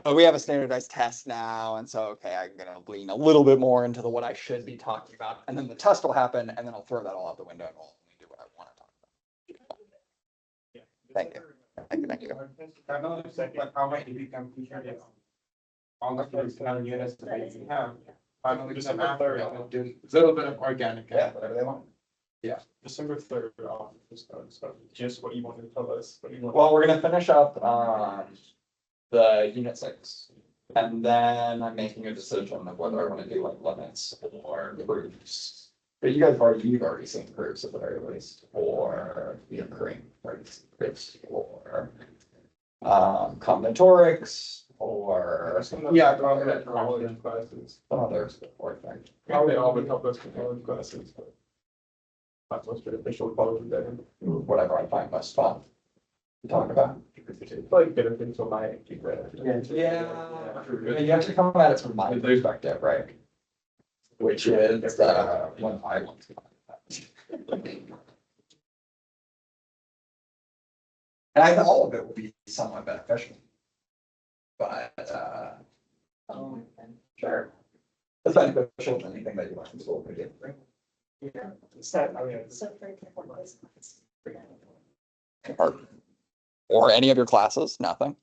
But we have a standardized test now, and so okay, I'm gonna lean a little bit more into what I should be talking about, and then the test will happen, and then I'll throw that all out the window and we'll only do what I want to talk about. Thank you. Thank you. I know it's like how much you can feature all the personal units that you have. Finally, December 3rd, do a little bit of organic. Yeah, whatever they want. December 3rd, just what you want to tell us. Well, we're gonna finish up the unit 6. And then I'm making a decision of whether I want to do like limits or proofs. But you've already seen proofs at the very least, or cream proofs, or combinatorics, or Yeah, probably classes. others before thing. Probably all would help us with college classes, but. Not most beneficial college there. Whatever I find most fun to talk about. Like beneficial my. Yeah, you have to come at it from my perspective, right? Which is when I want to. And I think all of it will be somewhat beneficial. But sure. It's beneficial to anything that you learn in school could do. Yeah, it's not, I mean, Or any of your classes, nothing.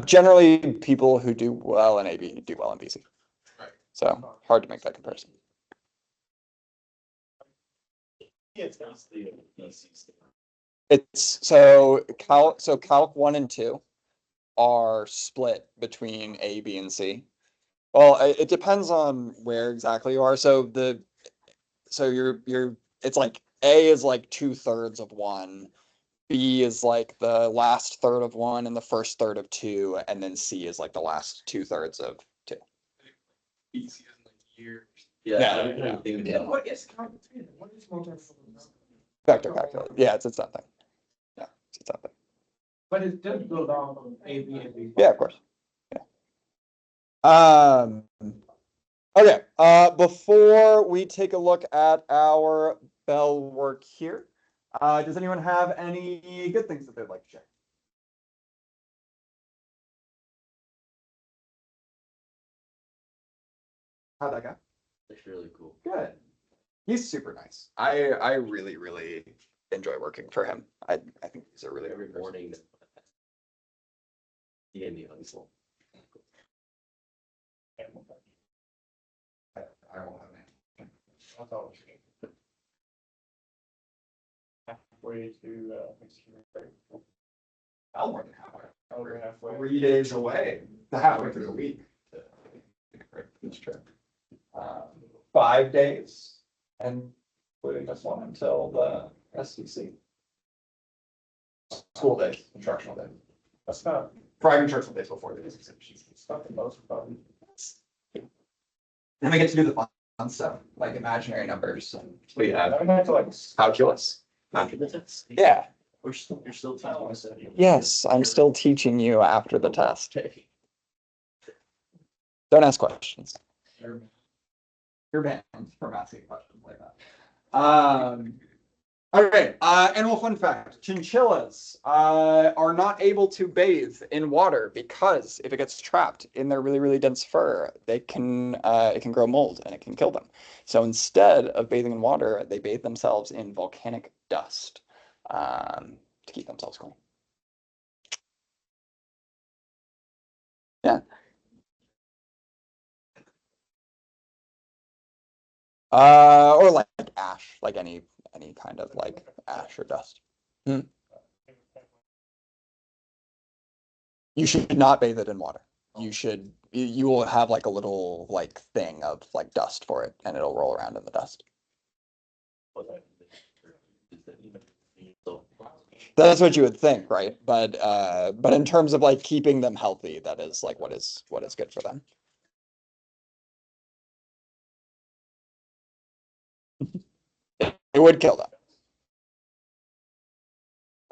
Generally, people who do well in AB do well in BC. Right. So hard to make that comparison. It's so Calc 1 and 2 are split between A, B, and C. Well, it depends on where exactly you are. So it's like A is like 2/3 of 1, B is like the last third of 1 and the first third of 2, and then C is like the last 2/3 of 2. BC is like years. Yeah. What is Vector calculus. Yeah, it's its own thing. Yeah, it's its own thing. But it does build on A, B, and B. Yeah, of course. Okay, before we take a look at our bell work here, does anyone have any good things that they'd like to share? How'd that go? It's really cool. Good. He's super nice. I really, really enjoy working for him. I think he's a really Every good person. morning. He gave me hustle. I won't have any. That's all. Halfway to, I'll more than halfway. over halfway. 3 days away, halfway through the week. That's true. 5 days, and including this one until the SDC. School days, instructional days. That's not, Friday instructional days before the SDC. it's not the most fun. Then we get to do the fun stuff, like imaginary numbers. We have I have to like. calculus. After the test. Yeah. You're still teaching us. Yes, I'm still teaching you after the test. Don't ask questions. You're banned from asking questions like that. Okay, animal fun fact. Chinchillas are not able to bathe in water because if it gets trapped in their really, really dense fur, it can grow mold and it can kill them. So instead of bathing in water, they bathe themselves in volcanic dust to keep themselves clean. Yeah. Or like ash, like any kind of like ash or dust. You should not bathe it in water. You will have like a little like thing of like dust for it and it'll roll around in the dust. That's what you would think, right? But in terms of like keeping them healthy, that is like what is good for them. It would kill them.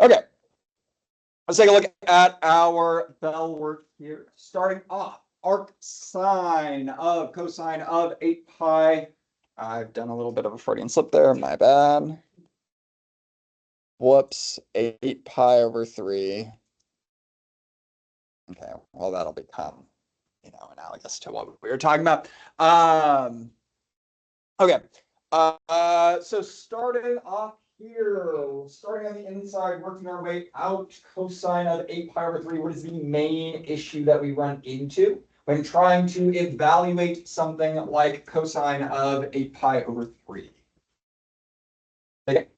Okay. Let's take a look at our bell work here. Starting off, arc sine of cosine of 8 pi. I've done a little bit of a Freudian slip there, my bad. Whoops, 8 pi over 3. Okay, well, that'll become, analogous to what we were talking about. Okay, so starting off here, starting on the inside, working our way out, cosine of 8 pi over 3. What is the main issue that we run into when trying to evaluate something like cosine of 8 pi over 3? Okay.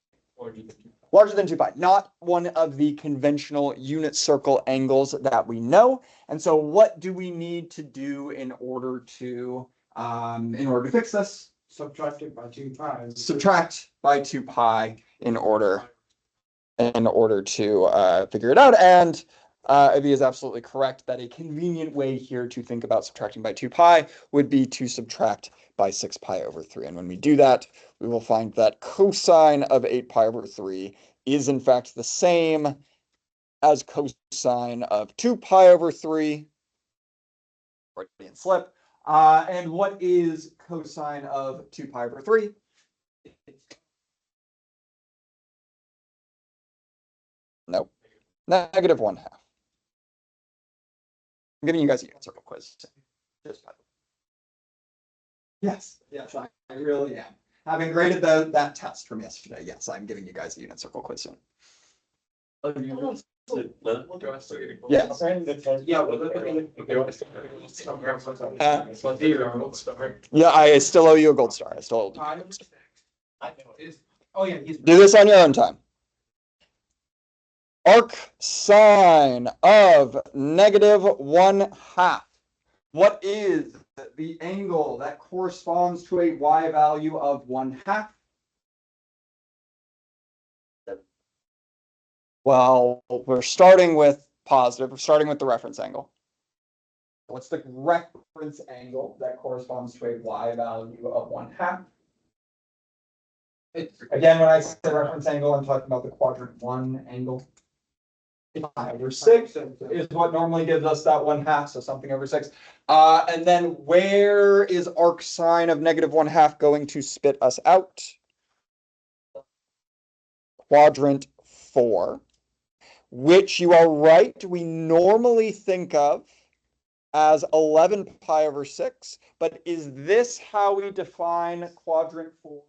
Larger than 2 pi, not one of the conventional unit circle angles that we know. And so what do we need to do in order to fix this? Subtract it by 2 pi. Subtract by 2 pi in order to figure it out. And Avi is absolutely correct that a convenient way here to think about subtracting by 2 pi would be to subtract by 6 pi over 3. And when we do that, we will find that cosine of 8 pi over 3 is in fact the same as cosine of 2 pi over 3. Freudian slip. And what is cosine of 2 pi over 3? Nope. Negative 1/2. I'm giving you guys a unit circle quiz. Just by the way. Yes, I really am. Having graded that test from yesterday, yes, I'm giving you guys a unit circle quiz soon. Oh, you Yes. Yeah, I still owe you a gold star. I still owe you a gold star. Oh, yeah, he's. Do this on your own time. Arc sine of negative 1/2. What is the angle that corresponds to a y value of 1/2? Well, we're starting with positive. We're starting with the reference angle. What's the reference angle that corresponds to a y value of 1/2? Again, when I say reference angle, I'm talking about the quadrant 1 angle. Pi over 6 is what normally gives us that 1/2, so something over 6. And then where is arc sine of negative 1/2 going to spit us out? Quadrant 4, which you are right, we normally think of as 11 pi over 6, but is this how we define quadrant 4?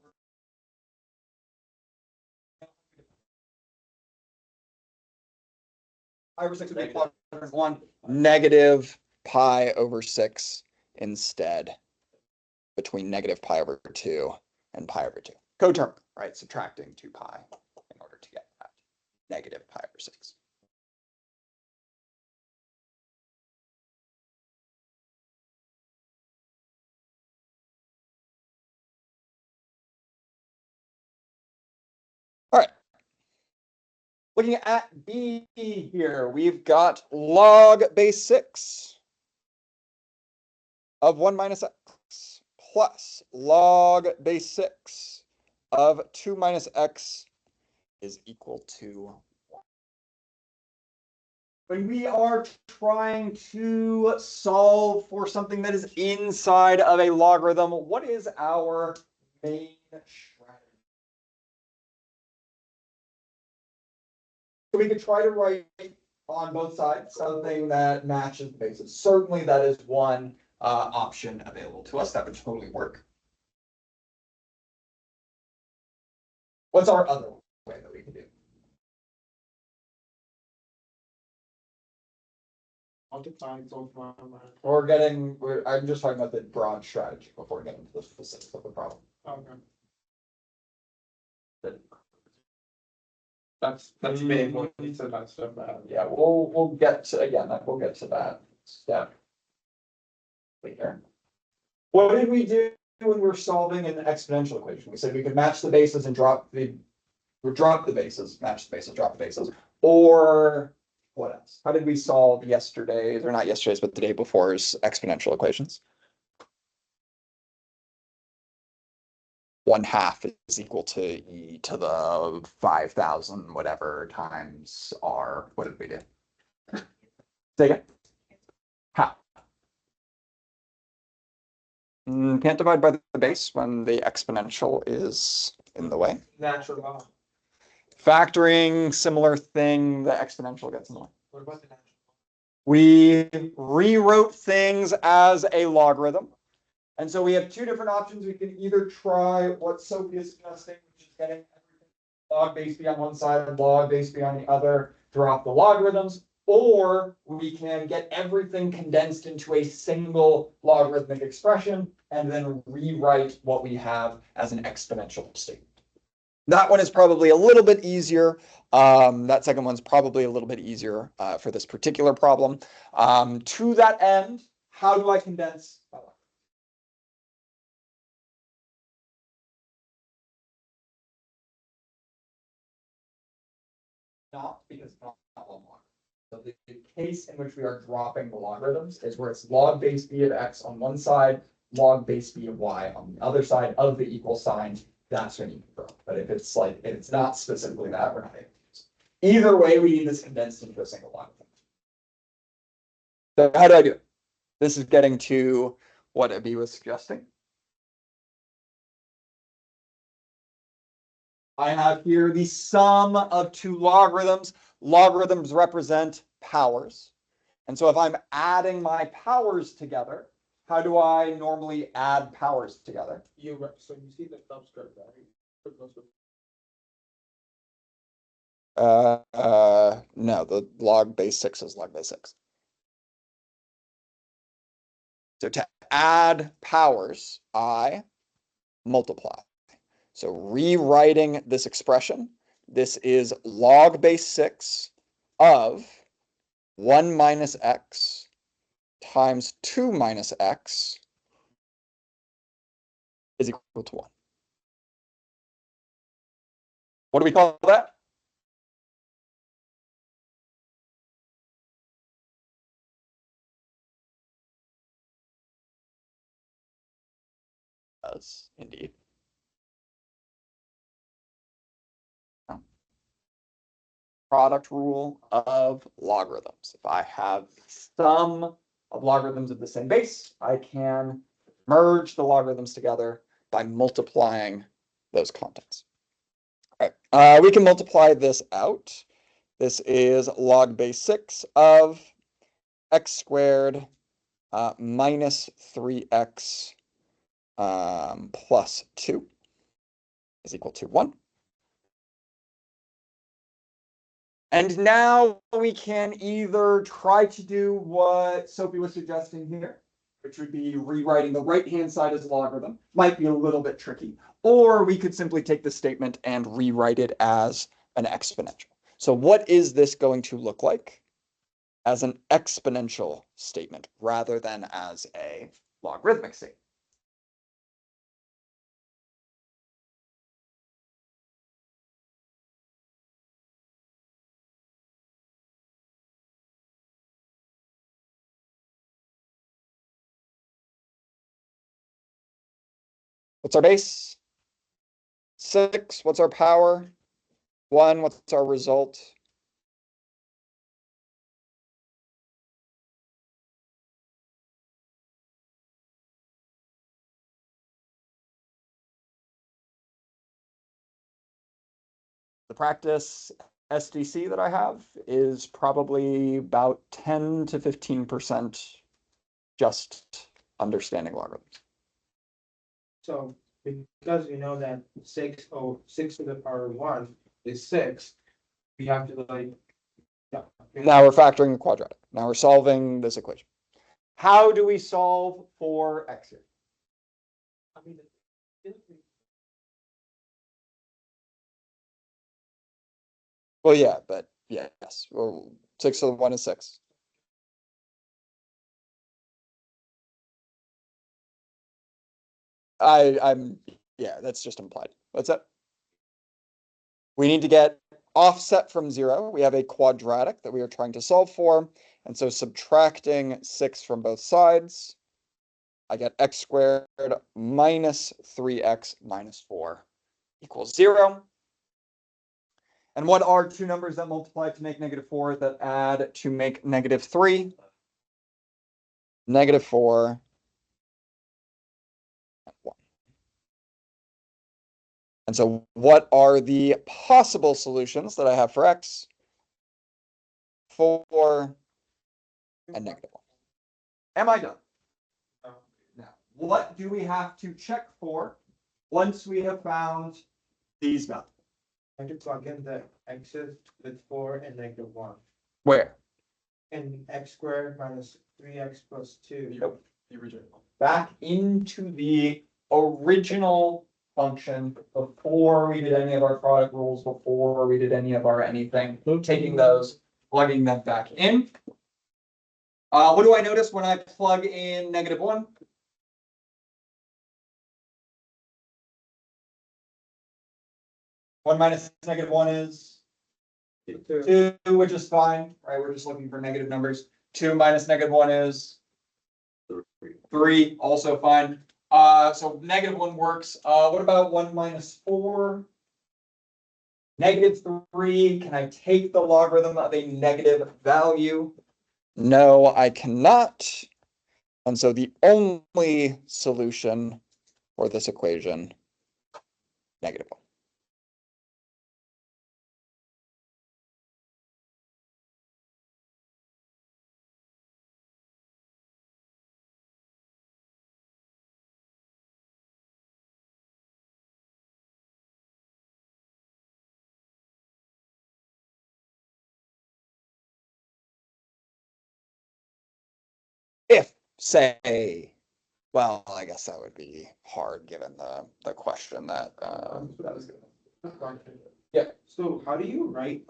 Pi over 6 would be quadrant 1, negative pi over 6 instead, between negative pi over 2 and pi over 2. Coterm, right? Subtracting 2 pi in order to get that negative pi over 6. All right. Looking at B here, we've got log base 6 of 1 minus x plus log base 6 of 2 minus x is equal to 1. When we are trying to solve for something that is inside of a logarithm, what is our main strategy? So we could try to write on both sides something that matches the basis. Certainly that is one option available to us that would totally work. What's our other way that we can do? I'm just talking about the broad strategy before getting to the specifics of the problem. Okay. That's big. What he said that stuff bad. Yeah, we'll get to that step later. What did we do when we were solving an exponential equation? We said we could match the bases and drop the bases, match the bases, drop the bases, or what else? How did we solve yesterday's, or not yesterday's, but the day before's exponential equations? 1/2 is equal to e to the 5,000 whatever times r. What did we do? Say again. How? Can't divide by the base when the exponential is in the way. Natural law. Factoring, similar thing, the exponential gets in the way. What about the natural? We rewrote things as a logarithm. And so we have two different options. We can either try what Sophie is suggesting, which is getting everything log base b on one side and log base b on the other, drop the logarithms, or we can get everything condensed into a single logarithmic expression and then rewrite what we have as an exponential statement. That one is probably a little bit easier. That second one's probably a little bit easier for this particular problem. To that end, how do I condense? Not because it's not one log. So the case in which we are dropping the logarithms is where it's log base b of x on one side, log base b of y on the other side of the equal sign. That's when you can drop. But if it's not specifically that, we're not able to use it. Either way, we need this condensed into a single logarithm. So how do I do it? This is getting to what Abby was suggesting. I have here the sum of two logarithms. Logarithms represent powers. And so if I'm adding my powers together, how do I normally add powers together? So you see the subscript, right? No, the log base 6 is log base 6. So to add powers, I multiply. So rewriting this expression, this is log base 6 of 1 minus x times 2 minus x is equal to 1. What do we call that? Yes, indeed. Product rule of logarithms. If I have sum of logarithms of the same base, I can merge the logarithms together by multiplying those contents. All right, we can multiply this out. This is log base 6 of x squared minus 3x plus 2 is equal to 1. And now we can either try to do what Sophie was suggesting here, which would be rewriting the right-hand side as a logarithm. Might be a little bit tricky. Or we could simply take the statement and rewrite it as an exponential. So what is this going to look like as an exponential statement rather than as a logarithmic statement? What's our base? 6. What's our power? 1. What's our result? The practice SDC that I have is probably about 10 to 15% just understanding logarithms. So because we know that 6 to the power of 1 is 6, we have to Now we're factoring the quadratic. Now we're solving this equation. How do we solve for x here? I mean, Well, yeah, but yes. Well, 6 to the 1 is 6. Yeah, that's just implied. What's that? We need to get offset from 0. We have a quadratic that we are trying to solve for. And so subtracting 6 from both sides, I get x squared minus 3x minus 4 equals 0. And what are two numbers that multiply to make -4 that add to make -3? -4 and 1. And so what are the possible solutions that I have for x? 4 and -1. Am I done? Now, what do we have to check for once we have found these values? I can plug in the x's with 4 and -1. Where? And x squared minus 3x plus 2. Yep. The original. Back into the original function before we did any of our product rules, before we did any of our anything, taking those, plugging them back in. What do I notice when I plug in -1? One minus -1 is 2, which is fine, right? We're just looking for negative numbers. 2 minus -1 is 3, also fine. So -1 works. What about 1 minus 4? -3. Can I take the logarithm of a negative value? No, I cannot. And so the only solution for this equation, -1. If, say, well, I guess that would be hard given the question that was given. Yeah. So how do you write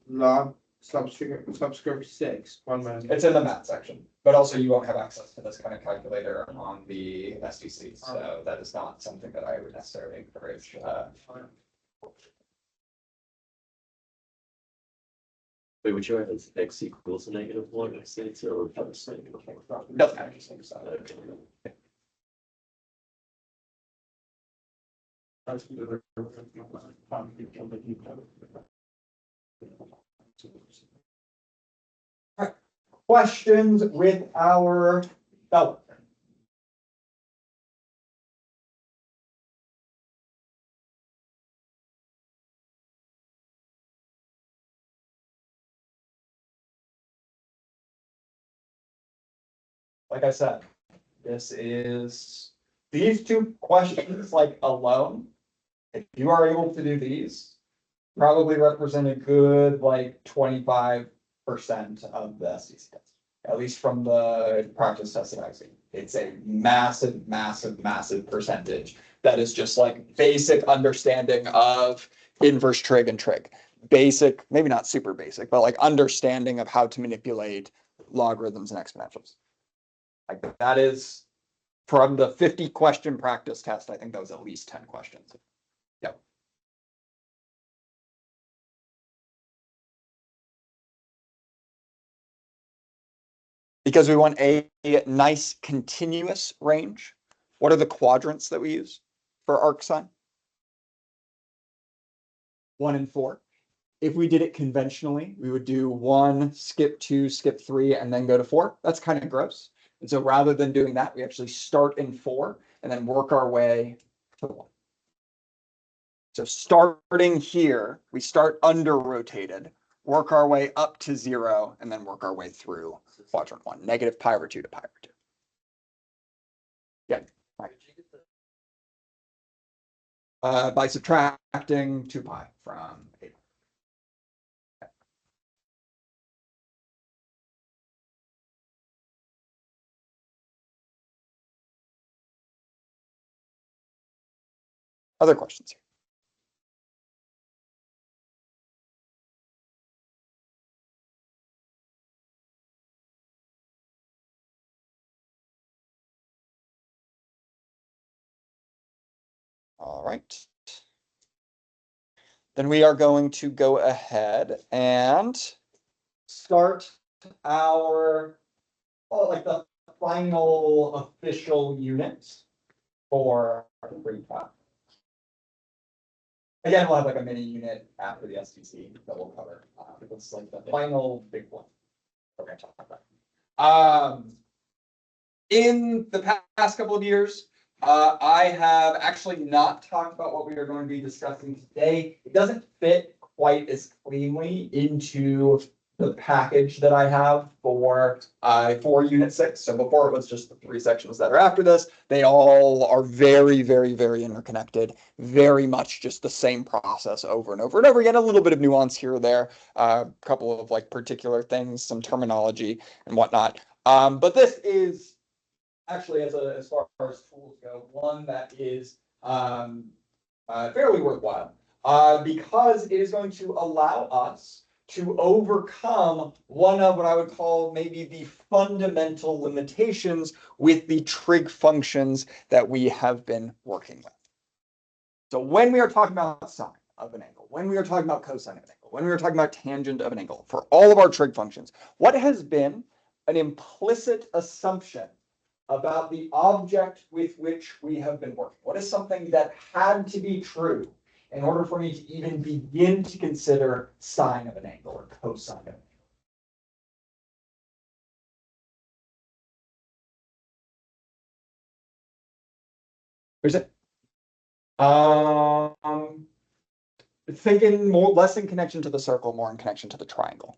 log subscript 6 1 minus? It's in the math section, but also you won't have access to this kind of calculator on the SDC, so that is not something that I would necessarily encourage. Wait, which one is x equals -1 or 6 or just -1? Doesn't matter, just think so. Okay. Questions with our belt. Like I said, these two questions like alone, if you are able to do these, probably represent a good like 25% of the SDC test, at least from the practice test that I've seen. It's a massive, massive, massive percentage that is just like basic understanding of inverse trig and trig. Basic, maybe not super basic, but like understanding of how to manipulate logarithms and exponentials. Like that is from the 50 question practice test, I think that was at least 10 questions. Yep. Because we want a nice continuous range. What are the quadrants that we use for arc sine? 1 and 4. If we did it conventionally, we would do 1, skip 2, skip 3, and then go to 4. That's kind of gross. And so rather than doing that, we actually start in 4 and then work our way to 1. So starting here, we start under rotated, work our way up to 0, and then work our way through quadrant 1, -pi/2 to pi/2. Yeah. By subtracting 2 pi from 8. Other questions here? All right. Then we are going to go ahead and start our, like the final official units for free time. Again, we'll have like a mini unit after the SDC that we'll cover. It's like the final big one we're going to talk about. In the past couple of years, I have actually not talked about what we are going to be discussing today. It doesn't fit quite as cleanly into the package that I have for Unit 6. So before it was just the 3 sections that are after this, they all are very, very, very interconnected, very much just the same process over and over and over again, a little bit of nuance here or there, a couple of like particular things, some terminology and whatnot. But this is actually, as far as tools go, one that is fairly worthwhile because it is going to allow us to overcome one of what I would call maybe the fundamental limitations with the trig functions that we have been working with. So when we are talking about sine of an angle, when we are talking about cosine of an angle, when we are talking about tangent of an angle, for all of our trig functions, what has been an implicit assumption about the object with which we have been working? What is something that had to be true in order for me to even begin to consider sine of an angle or cosine of an angle? Where's it? Thinking less in connection to the circle, more in connection to the triangle.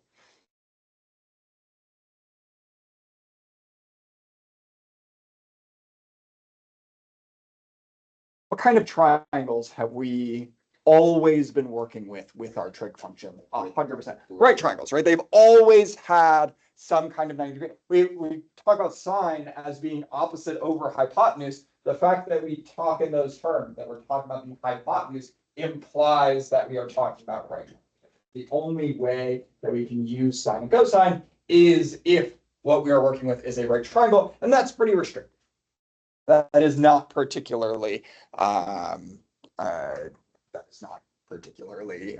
What kind of triangles have we always been working with our trig function? 100%. Right triangles, right? They've always had some kind of 90 degree. We talk about sine as being opposite over hypotenuse. The fact that we talk in those terms, that we're talking about the hypotenuse, implies that we are talking about right triangles. The only way that we can use sine and cosine is if what we are working with is a right triangle, and that's pretty restricted. That is not particularly that is not particularly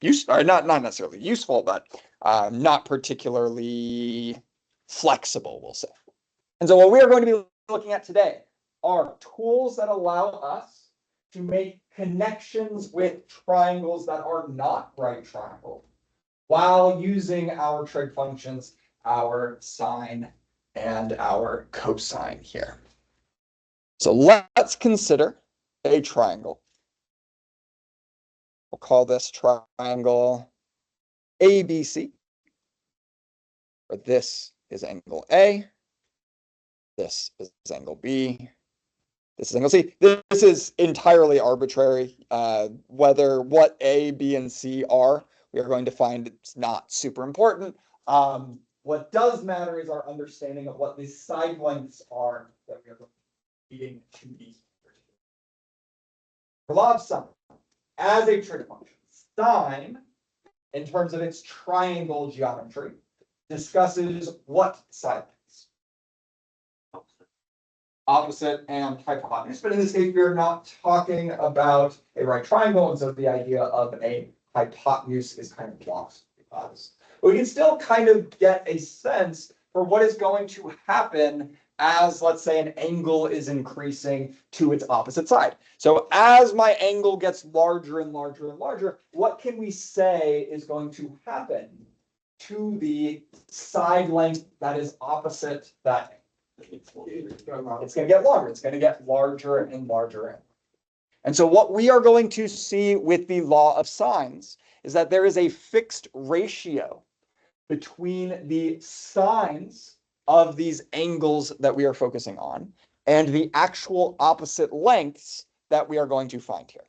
useful, or not necessarily useful, but not particularly flexible, we'll say. And so what we are going to be looking at today are tools that allow us to make connections with triangles that are not right triangles while using our trig functions, our sine and our cosine here. So let's consider a triangle. We'll call this triangle ABC. Where this is angle A, this is angle B, this is angle C. This is entirely arbitrary. What A, B, and C are, we are going to find it's not super important. What does matter is our understanding of what the side lengths are that we are needing to be. For law of sine, as a trig function, sine, in terms of its triangle geometry, discusses what side lengths? Opposite and hypotenuse, but in this case, we are not talking about a right triangle, and so the idea of a hypotenuse is kind of lost. But we can still kind of get a sense for what is going to happen as, let's say, an angle is increasing to its opposite side. So as my angle gets larger and larger and larger, what can we say is going to happen to the side length that is opposite that angle? It's going to get longer. It's going to get larger and larger. And so what we are going to see with the law of sines is that there is a fixed ratio between the sines of these angles that we are focusing on and the actual opposite lengths that we are going to find here.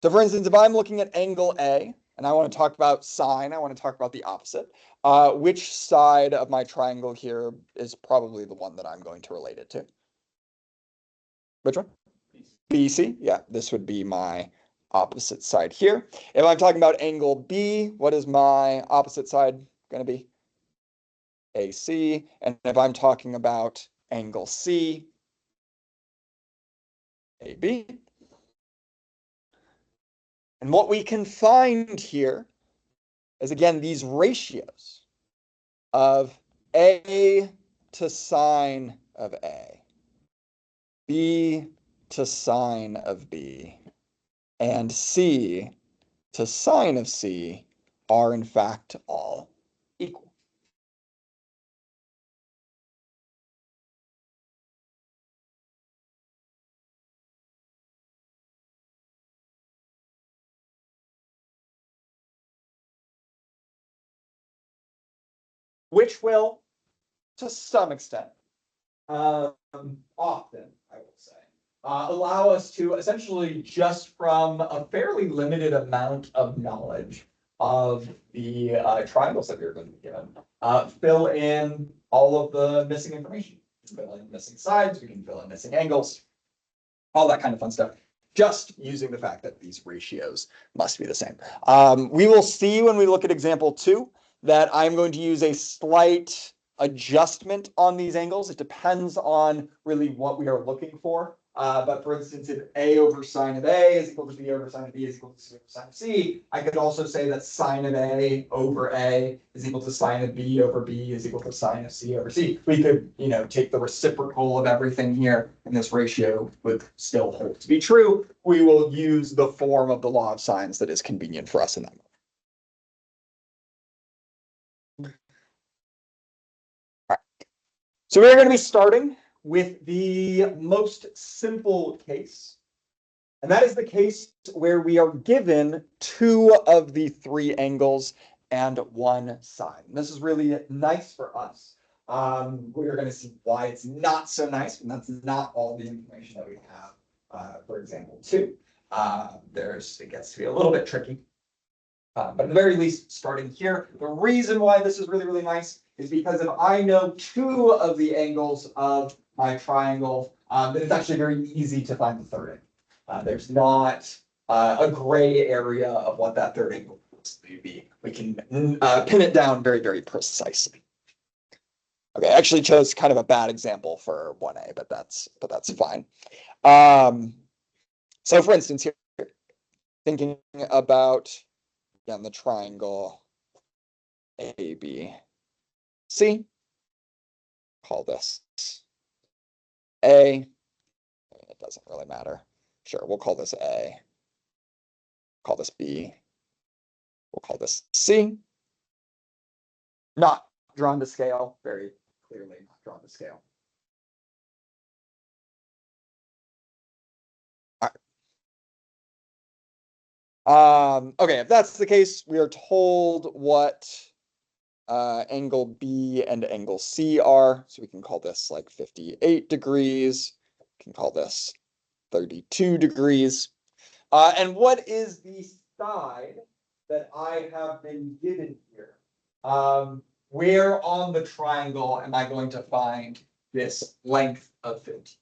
So for instance, if I'm looking at angle A and I want to talk about sine, I want to talk about the opposite, which side of my triangle here is probably the one that I'm going to relate it to? Which one? BC. Yeah, this would be my opposite side here. If I'm talking about angle B, what is my opposite side going to be? AC. And if I'm talking about angle C, AB. And what we can find here is, again, these ratios of A to sine of A, B to sine of B, and C to sine of C are in fact all equal. which will, to some extent, often, I will say, allow us to essentially just from a fairly limited amount of knowledge of the triangles that we're going to be given, fill in all of the missing information. We can fill in missing sides, we can fill in missing angles, all that kind of fun stuff, just using the fact that these ratios must be the same. We will see when we look at example 2 that I'm going to use a slight adjustment on these angles. It depends on really what we are looking for. But for instance, if A over sine of A is equal to B over sine of B is equal to C over sine of C, I could also say that sine of A over A is equal to sine of B over B is equal to sine of C over C. We could, take the reciprocal of everything here, and this ratio would still hold to be true. We will use the form of the law of sines that is convenient for us in that moment. All right. So we're going to be starting with the most simple case. And that is the case where we are given 2 of the 3 angles and 1 side. And this is really nice for us. We're going to see why it's not so nice, and that's not all the information that we have. For example, 2. It gets to be a little bit tricky. But at the very least, starting here, the reason why this is really, really nice is because if I know 2 of the angles of my triangle, then it's actually very easy to find the third angle. There's not a gray area of what that third angle would be. We can pin it down very, very precisely. Okay, I actually chose kind of a bad example for 1A, but that's fine. So for instance, here, thinking about the triangle ABC, call this A. It doesn't really matter. Sure, we'll call this A. Call this B. We'll call this C. Not drawn to scale, very clearly not drawn to scale. All right. Okay, if that's the case, we are told what angle B and angle C are. So we can call this like 58 degrees. We can call this 32 degrees. And what is the side that I have been given here? Where on the triangle am I going to find this length of 50?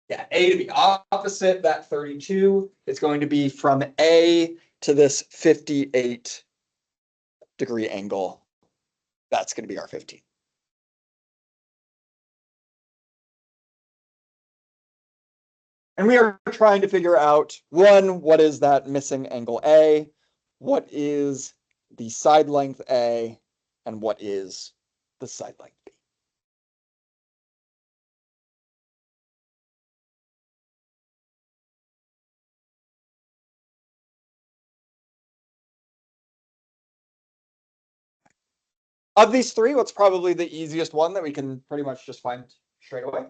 Yeah, A to B, opposite that 32. It's going to be from A to this 58 degree angle. That's going to be our 15. And we are trying to figure out, 1, what is that missing angle A? What is the side length A? And what is the side length B? Of these 3, what's probably the easiest one that we can pretty much just find straight away?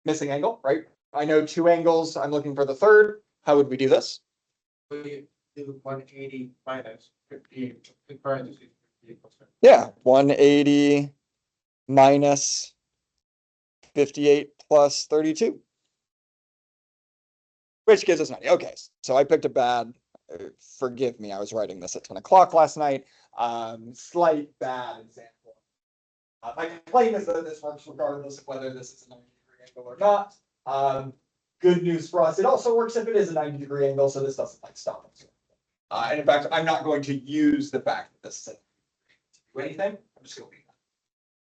Missing angle, right? I know 2 angles. I'm looking for the third. How would we do this? We do 180 minus 50 in parentheses. Yeah, 180 minus 58 plus 32. Which gives us 90. Okay, so I picked a bad, forgive me, I was writing this at 10 o'clock last night. Slight bad example. My claim is that this works regardless of whether this is a 90-degree angle or not. Good news for us, it also works if it is a 90-degree angle, so this doesn't stop us. And in fact, I'm not going to use the fact that this is to do anything. I'm just going to leave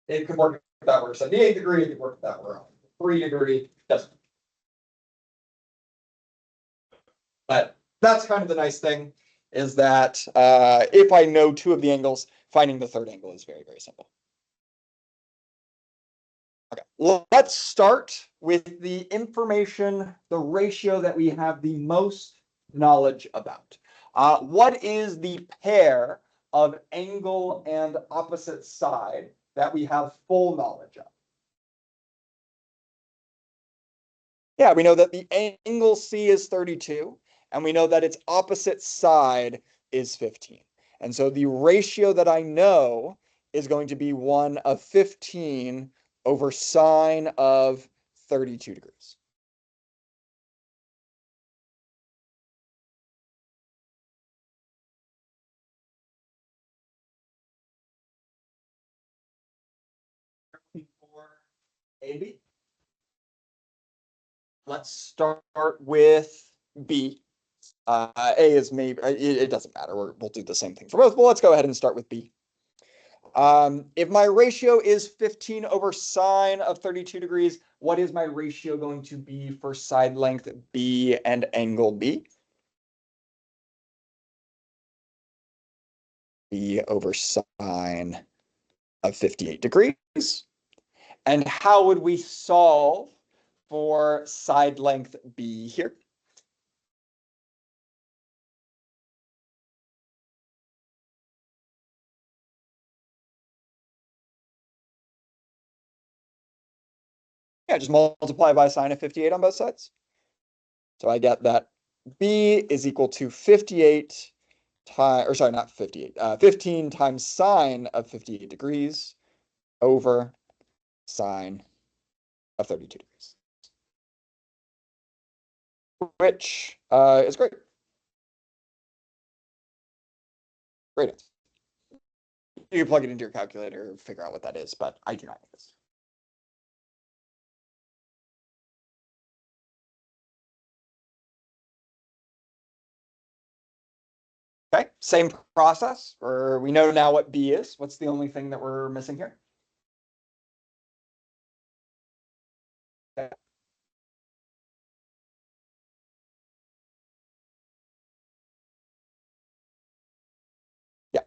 that. It could work if that were 78 degree, it could work if that were 3 degree, doesn't. But that's kind of the nice thing, is that if I know 2 of the angles, finding the third angle is very, very simple. Okay, let's start with the information, the ratio that we have the most knowledge about. What is the pair of angle and opposite side that we have full knowledge of? Yeah, we know that the angle C is 32, and we know that its opposite side is 15. And so the ratio that I know is going to be 1 of 15 over sine of 32 degrees. AB. Let's start with B. A is maybe, it doesn't matter. We'll do the same thing for both, but let's go ahead and start with B. If my ratio is 15 over sine of 32 degrees, what is my ratio going to be for side length B and angle B? B over sine of 58 degrees. And how would we solve for side length B here? Yeah, just multiply by sine of 58 on both sides. So I get that B is equal to 58 times, or sorry, not 58, 15 times sine of 58 degrees over sine of 32 degrees. Which is great. Great answer. You can plug it into your calculator, figure out what that is, but I do not know this. Okay, same process, or we know now what B is. What's the only thing that we're missing here? Okay. Yeah.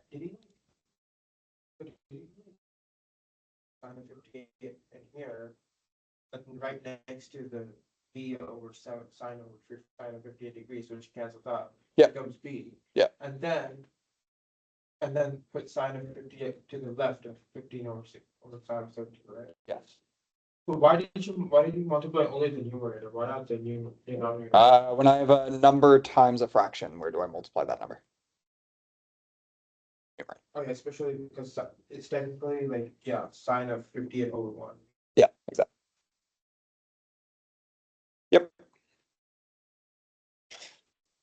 Sine of 58 in here, but right next to the B over sine of 58 degrees, which cancels out. Yeah. Becomes B. Yeah. And then put sine of 58 to the left of 15 over 6 over sine of 32, right? Yes. But why did you multiply only the numerator? Why not the denominator? When I have a number times a fraction, where do I multiply that number? Okay, especially because it's technically like, yeah, sine of 58 over 1. Yeah, exactly. Yep.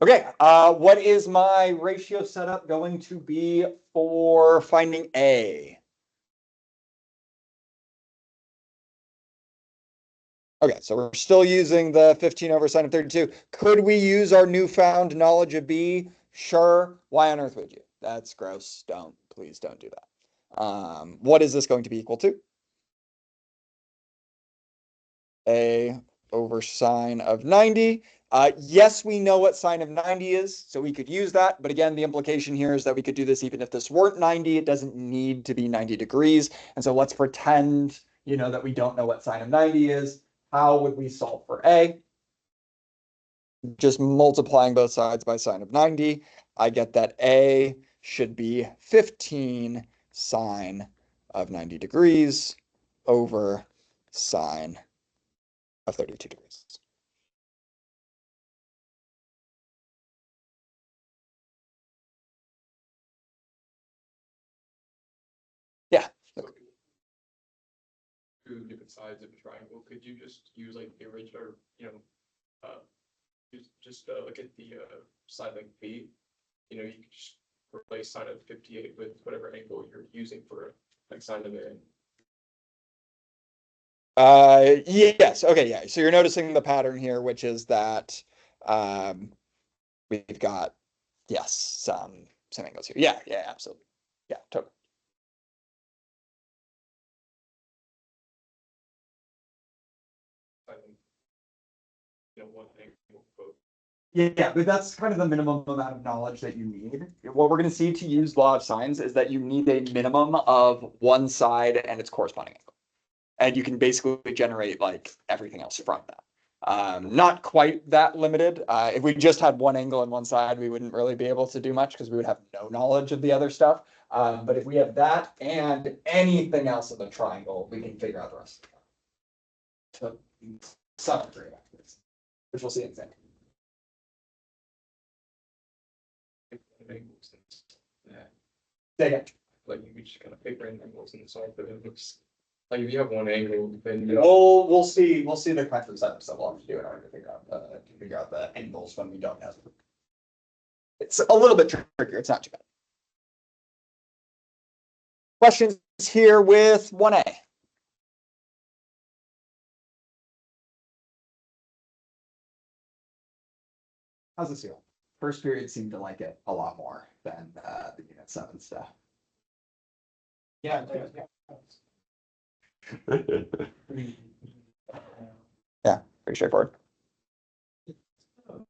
Okay, what is my ratio setup going to be for finding A? Okay, so we're still using the 15 over sine of 32. Could we use our newfound knowledge of B? Sure. Why on earth would you? That's gross. Please don't do that. What is this going to be equal to? A over sine of 90. Yes, we know what sine of 90 is, so we could use that. But again, the implication here is that we could do this even if this weren't 90. It doesn't need to be 90 degrees. And so let's pretend, that we don't know what sine of 90 is. How would we solve for A? Just multiplying both sides by sine of 90. I get that A should be 15 sine of 90 degrees over sine of 32 degrees. Yeah. Two different sides of a triangle, could you just use like the original, look at the side length B? You could just replace sine of 58 with whatever angle you're using for like sine of A. Yes. Okay. Yeah. So you're noticing the pattern here, which is that we've got, yes, some angles here. Yeah. Yeah. Absolutely. Yeah. Totally. One angle both. Yeah, but that's kind of the minimum amount of knowledge that you need. What we're going to see to use law of sines is that you need a minimum of one side and its corresponding angle. And you can basically generate like everything else from that. Not quite that limited. If we just had one angle on one side, we wouldn't really be able to do much because we would have no knowledge of the other stuff. But if we have that and anything else in the triangle, we can figure out the rest of it. To some degree, which we'll see in a second. Like you just kind of pick random angles and solve it. It looks like if you have one angle, then We'll see the kinds of setups that we'll have to do in order to figure out the angles when we don't have them. It's a little bit trickier. It's not too bad. Questions here with 1A. How's this feel? First period seemed to like it a lot more than the Unit 7 stuff. Yeah. Yeah, pretty straightforward.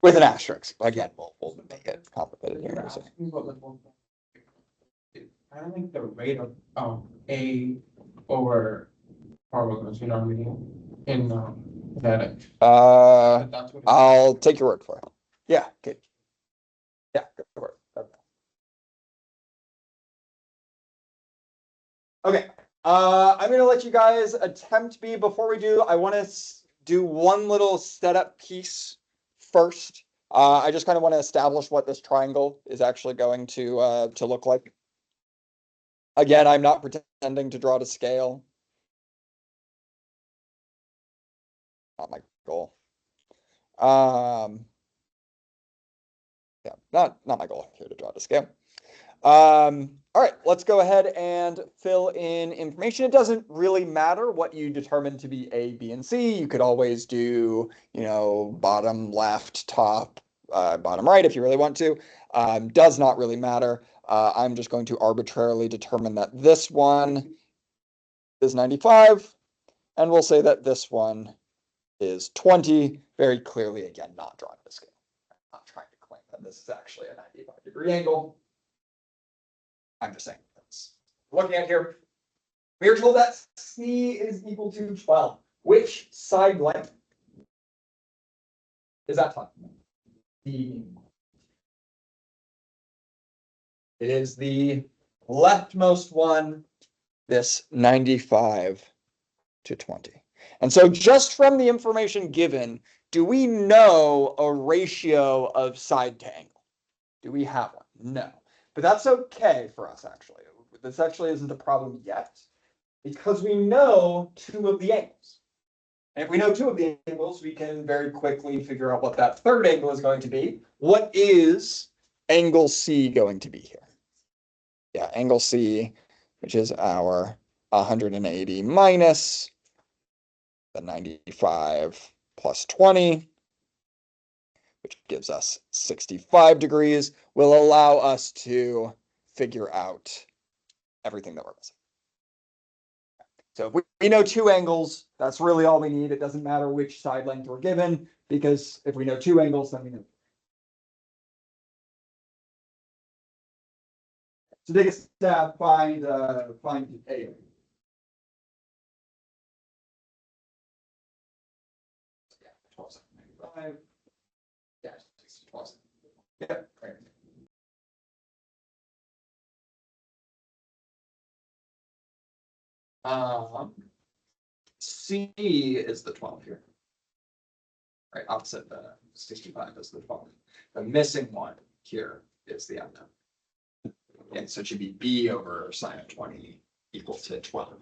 With an asterisk. Again, we'll make it complicated here. So. I don't think the rate of A over formulas, you know what I mean? In that. That's what I'll take your word for it. Yeah, good. Yeah, go for it. Okay. I'm gonna let you guys attempt B. Before we do, I want to do one little setup piece first. I just kind of want to establish what this triangle is actually going to look like. Again, I'm not pretending to draw to scale. Not my goal. Yeah, not my goal here to draw to scale. All right, let's go ahead and fill in information. It doesn't really matter what you determine to be A, B, and C. You could always do, bottom left, top, bottom right if you really want to. Does not really matter. I'm just going to arbitrarily determine that this one is 95, and we'll say that this one is 20. Very clearly, again, not drawn to scale. I'm not trying to claim that this is actually a 95-degree angle. I'm just saying that's looking at here. We are told that C is equal to 12. Which side length is that one? It is the leftmost one, this 95 to 20. And so just from the information given, do we know a ratio of side to angle? Do we have one? No. But that's okay for us, actually. This actually isn't a problem yet, because we know two of the angles. And if we know two of the angles, we can very quickly figure out what that third angle is going to be. What is angle C going to be here? Yeah, angle C, which is our 180 minus the 95 plus 20, which gives us 65 degrees, will allow us to figure out everything that we're missing. So if we know two angles, that's really all we need. It doesn't matter which side length we're given, because if we know two angles, then we know. So take a stab, find A. Yeah, 12.95. Yeah, 12. Yeah, right. C is the 12 here. Right, opposite the 65 is the 12. The missing one here is the unknown. And so it should be B over sine of 20 equal to 12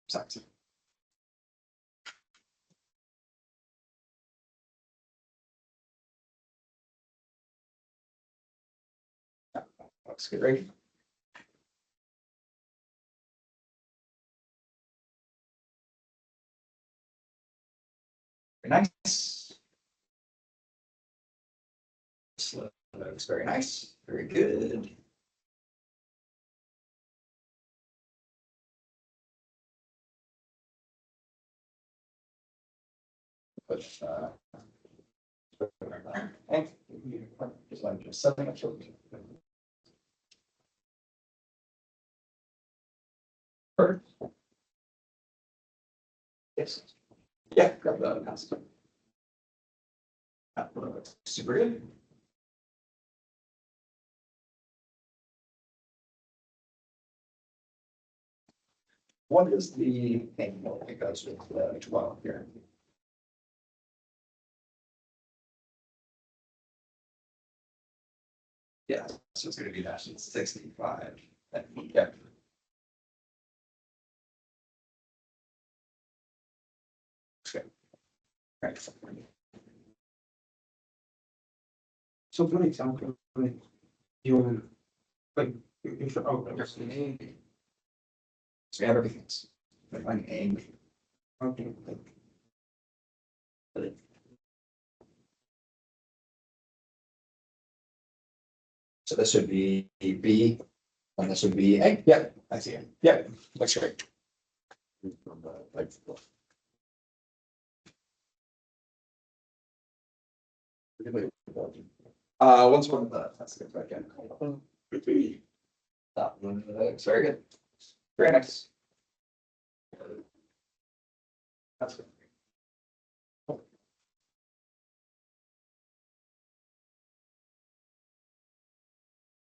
sines. Looks good, right? Very nice. Looks very nice. Very good. But just like just setting up short. Perfect. Yes. Yeah, grab that pass. Super good. What is the angle that goes with the 12 here? Yeah, so it's going to be that 65 Yeah. Okay. Right. So for example, like you like if oh So we have everything. Like an angle. okay So this would be B, and this would be A. Yeah, I see it. Yeah, looks great. Once one of the, that's good, back in. That one, that's very good. Very nice. That's good.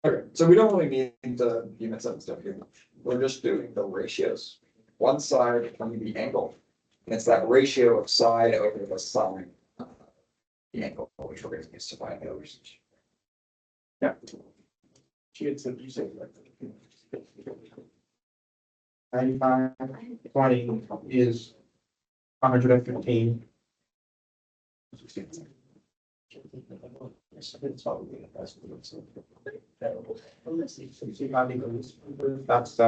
Okay, so we don't really need the units and stuff here. We're just doing the ratios. One side can be the angle. And it's that ratio of side over the sine. The angle, which we're gonna use to find the overs. Yeah. she had said you said like 95, 20 is 115. That's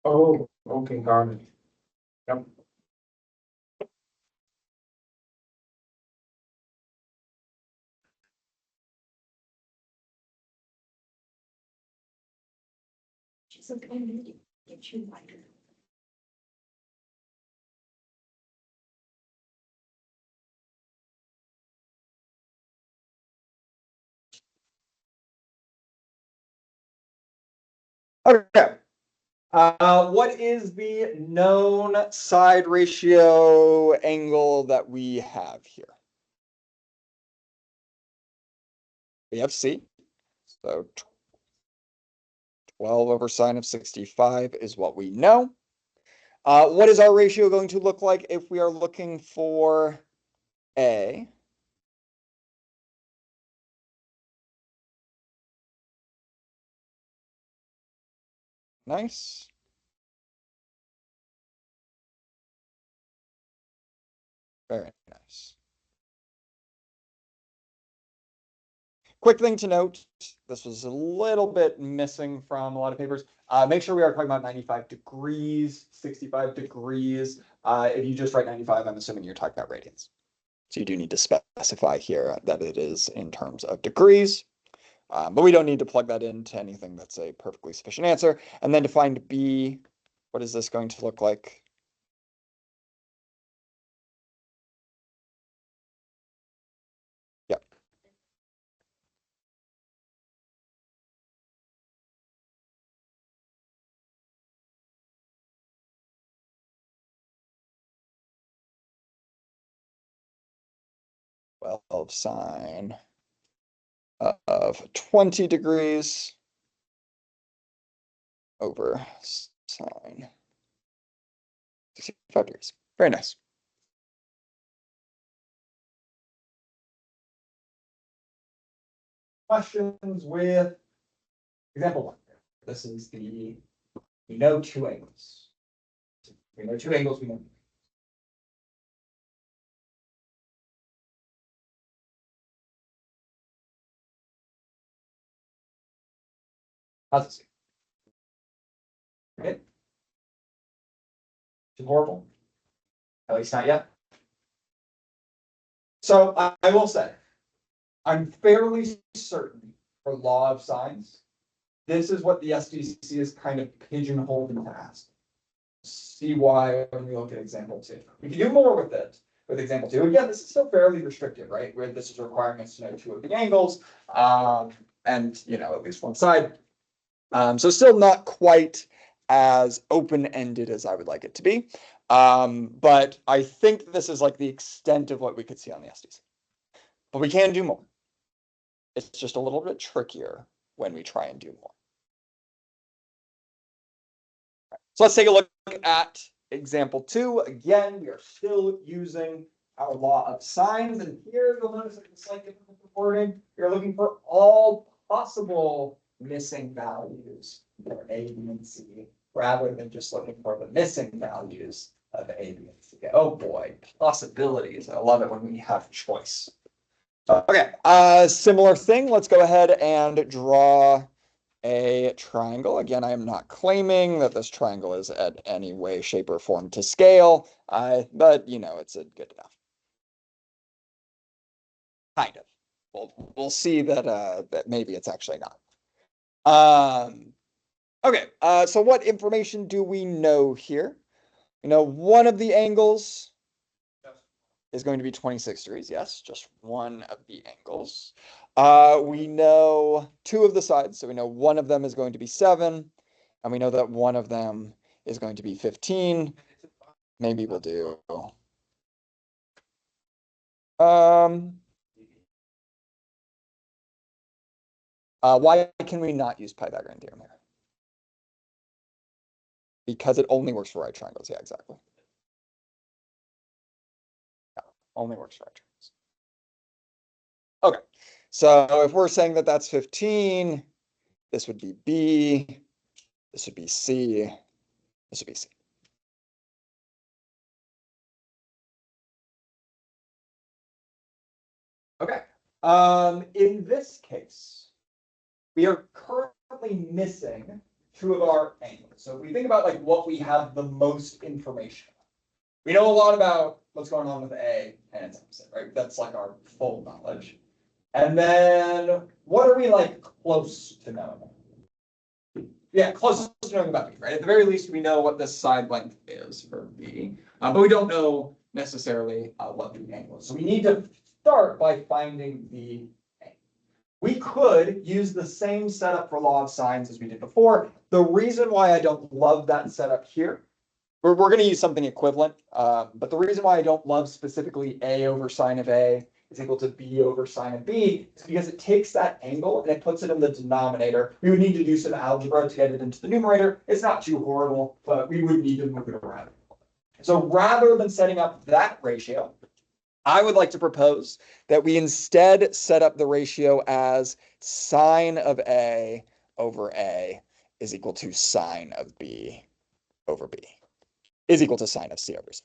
oh, okay, got it. Yep. She's like, I'm gonna get you lighter. Okay. What is the known side ratio angle that we have here? We have C. So 12 over sine of 65 is what we know. What is our ratio going to look like if we are looking for A? Nice. Very nice. Quick thing to note, this was a little bit missing from a lot of papers. Make sure we are talking about 95 degrees, 65 degrees. If you just write 95, I'm assuming you're talking about radians. So you do need to specify here that it is in terms of degrees. But we don't need to plug that into anything that's a perfectly sufficient answer. And then to find B, what is this going to look like? Yep. Well, sine of 20 degrees over sine 65 degrees. Very nice. Questions with example one. This is we know two angles. We know two angles, we know. How's it seem? Right? Too horrible? At least not yet. So I will say, I'm fairly certain for law of sines, this is what the SDC is kind of pigeonholed into asking. See why when we look at example two. We can do more with it with example two. Again, this is still fairly restricted, right? Where this is requiring us to know two of the angles, and at least one side. So still not quite as open-ended as I would like it to be. But I think this is like the extent of what we could see on the SDC. But we can do more. It's just a little bit trickier when we try and do more. So let's take a look at example 2. Again, we are still using our law of signs. And here you'll notice that it's like different reporting. You're looking for all possible missing values for A, B, and C, rather than just looking for the missing values of A, B, and C. Oh boy, possibilities. I love it when we have choice. Okay, similar thing. Let's go ahead and draw a triangle. Again, I am not claiming that this triangle is at any way, shape, or form to scale, but you know, it's a good enough. Kind of. We'll see that that maybe it's actually not. Okay, so what information do we know here? You know, one of the angles is going to be 26 degrees. Yes, just one of the angles. We know 2 of the sides, so we know one of them is going to be 7, and we know that one of them is going to be 15. Maybe we'll do why can we not use Pythagorean theorem here? Because it only works for right triangles. Yeah, exactly. Yeah, only works for right triangles. Okay, so if we're saying that that's 15, this would be B, this would be C, this would be C. Okay, in this case, we are currently missing 2 of our angles. So if we think about like what we have the most information about, we know a lot about what's going on with A and its opposite, right? That's like our full knowledge. And then what are we like close to knowing? Yeah, close to knowing about B, right? At the very least, we know what the side length is for B, but we don't know necessarily what the angle is. So we need to start by finding the angle. We could use the same setup for law of sines as we did before. The reason why I don't love that setup here, we're going to use something equivalent, but the reason why I don't love specifically A over sine of A is equal to B over sine of B is because it takes that angle and it puts it in the denominator. We would need to do some algebra to get it into the numerator. It's not too horrible, but we would need to move it around. So rather than setting up that ratio, I would like to propose that we instead set up the ratio as sine of A over A is equal to sine of B over B is equal to sine of C over C.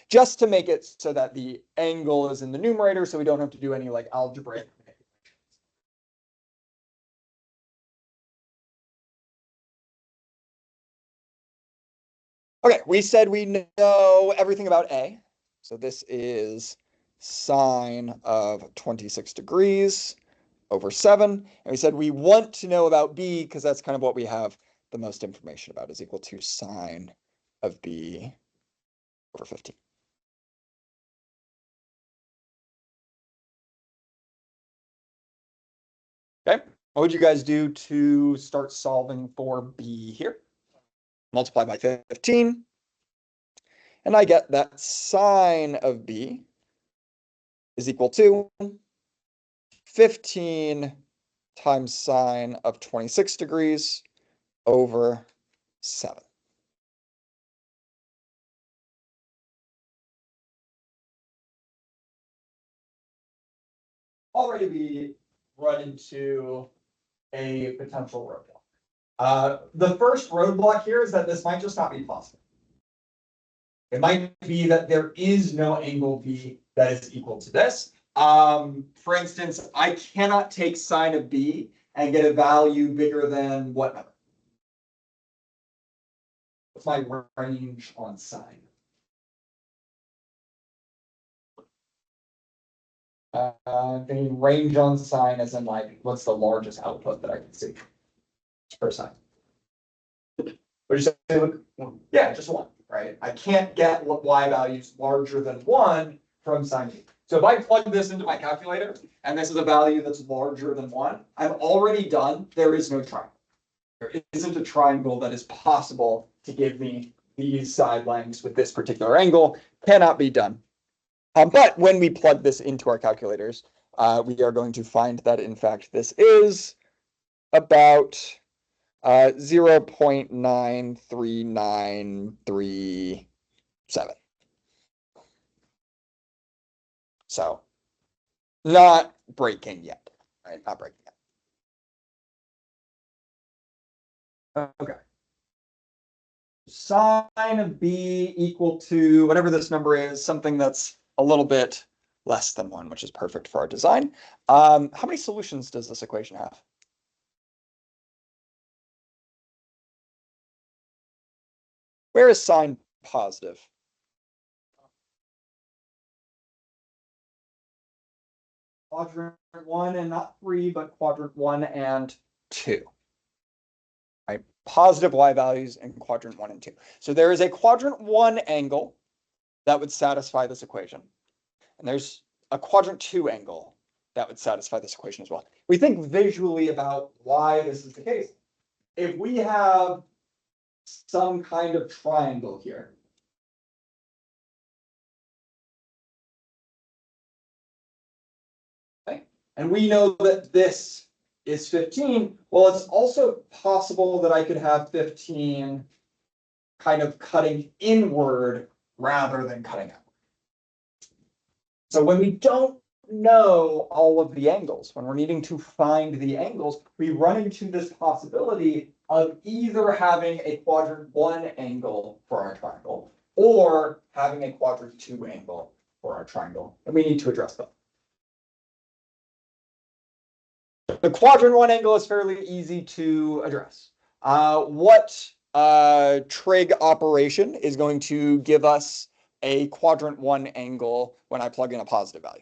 Just to make it so that the angle is in the numerator, so we don't have to do any like algebraic manipulations. Okay, we said we know everything about A. So this is sine of 26 degrees over 7. And we said we want to know about B because that's kind of what we have the most information about, is equal to sine of B over 15. Okay, what would you guys do to start solving for B here? Multiply by 15. And I get that sine of B is equal to 15 times sine of 26 degrees over 7. Already we run into a potential roadblock. The first roadblock here is that this might just not be possible. It might be that there is no angle B that is equal to this. For instance, I cannot take sine of B and get a value bigger than what number? What's my range on sine? Thinking range on sine as in like, what's the largest output that I can see per sine? Would you say, yeah, just 1, right? I can't get y values larger than 1 from sine B. So if I plug this into my calculator, and this is a value that's larger than 1, I'm already done. There is no triangle. There isn't a triangle that is possible to give me these side lengths with this particular angle. Cannot be done. But when we plug this into our calculators, we are going to find that, in fact, this is about 0.93937. So not breaking yet, right? Not breaking yet. Okay. Sine of b equal to whatever this number is, something that's a little bit less than 1, which is perfect for our design. How many solutions does this equation have? Where is sine positive? Quadrant 1 and not 3, but quadrant 1 and 2. Right? Positive y values in quadrant 1 and 2. So there is a quadrant 1 angle that would satisfy this equation. And there's a quadrant 2 angle that would satisfy this equation as well. We think visually about why this is the case. If we have some kind of triangle here, okay, and we know that this is 15, well, it's also possible that I could have 15 kind of cutting inward rather than cutting out. So when we don't know all of the angles, when we're needing to find the angles, we run into this possibility of either having a quadrant 1 angle for our triangle or having a quadrant 2 angle for our triangle, and we need to address them. The quadrant 1 angle is fairly easy to address. What trig operation is going to give us a quadrant 1 angle when I plug in a positive value?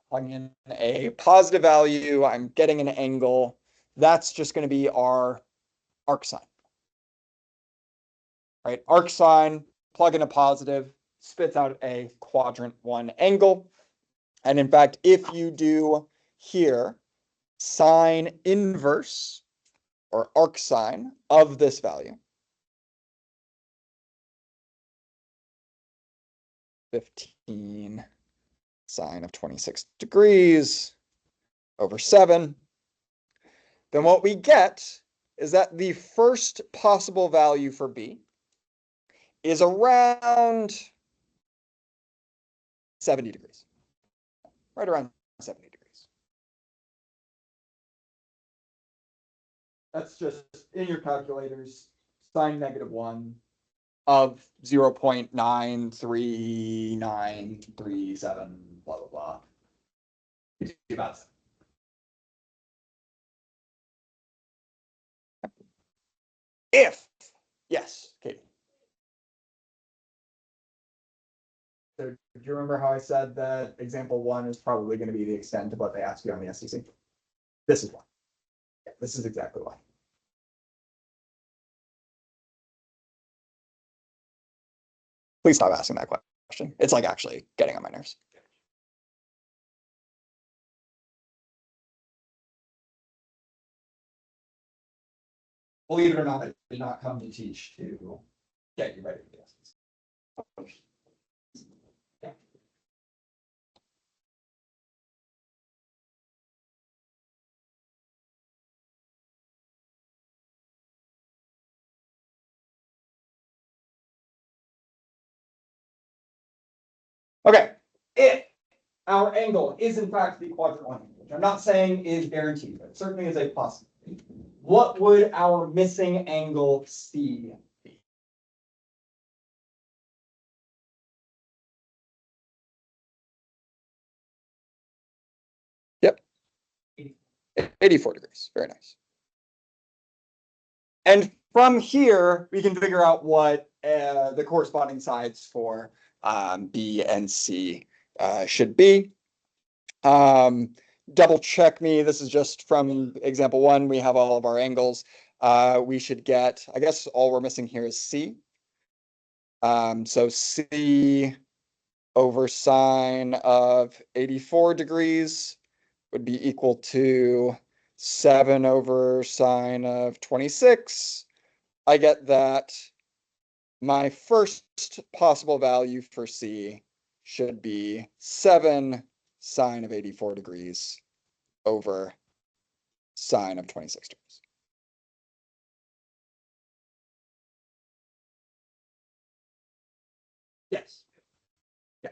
Plugging in a positive value, I'm getting an angle. That's just going to be our arc sine. Right? Arc sine, plug in a positive, spits out a quadrant 1 angle. And in fact, if you do here, sine inverse or arc sine of this value, 15 sine of 26 degrees over 7, then what we get is that the first possible value for b is around 70 degrees, right around 70 degrees. That's just in your calculators, sine -1 of 0.93937, blah, blah, blah. About that. If, yes, Katie. So do you remember how I said that example 1 is probably going to be the extent of what they ask you on the SDC? This is why. Yeah, this is exactly why. Please stop asking that question. It's like actually getting on my nerves. Believe it or not, I did not come to teach to get you ready for this. Yeah. Okay, if our angle is in fact the quadrant 1 angle, which I'm not saying is guaranteed, but certainly is a possibility, what would our missing angle C be? Yep. 84 degrees. Very nice. And from here, we can figure out what the corresponding sides for B and C should be. Double check me. This is just from example 1. We have all of our angles. we should get, I guess all we're missing here is C. So C over sine of 84 degrees would be equal to 7 over sine of 26. I get that my first possible value for C should be 7 sine of 84 degrees over sine of 26 degrees. Yes. Yeah.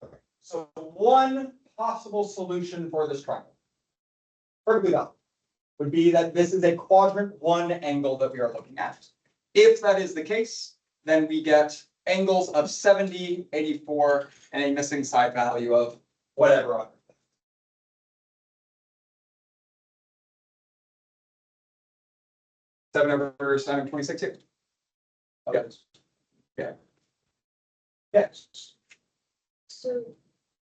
Okay. So one possible solution for this triangle, perfectly valid, would be that this is a quadrant 1 angle that we are looking at. If that is the case, then we get angles of 70, 84, and a missing side value of whatever. Seven over sine of 26 here. Yes. Yeah. Yes. So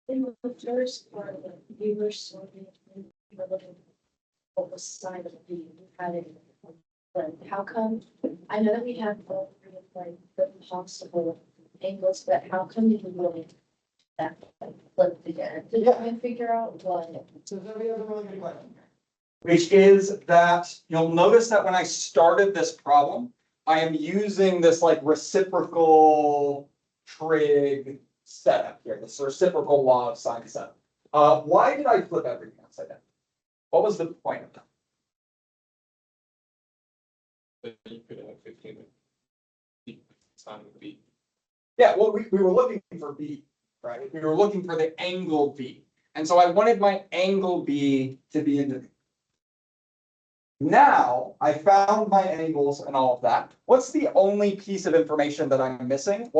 in the first part of it, you were sorting, you were looking what was side of B, you had it. But how come, I know that we have all three of like the possible angles, but how come you really that flipped again? Did you figure out what? So then we have a really good question here, which is that you'll notice that when I started this problem, I am using this like reciprocal trig setup here, this reciprocal law of sine setup. Why did I flip everything upside down? What was the point of that? That you could have 15 sine of B. Yeah, well, we were looking for B, right? We were looking for the angle B. And so I wanted my angle B to be in the. Now I found my angles and all of that. What's the only piece of information that I'm missing?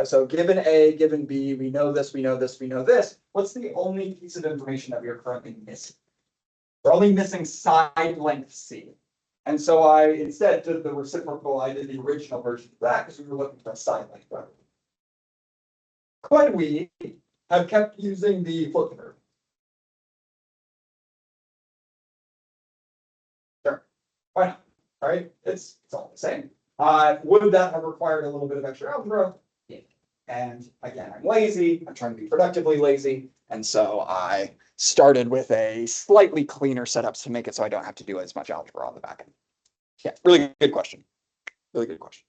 So given A, given B, we know this, we know this, we know this. What's the only piece of information that we are currently missing? We're only missing side length C. And so I instead did the reciprocal, I did the original version of that because we were looking for a side length. Could we have kept using the flip curve? Sure. Why not? All right, it's all the same. Would that have required a little bit of extra algebra? Yeah. And again, I'm lazy. I'm trying to be productively lazy. And so I started with a slightly cleaner setup to make it so I don't have to do as much algebra on the back end. Yeah, really good question. Really good question.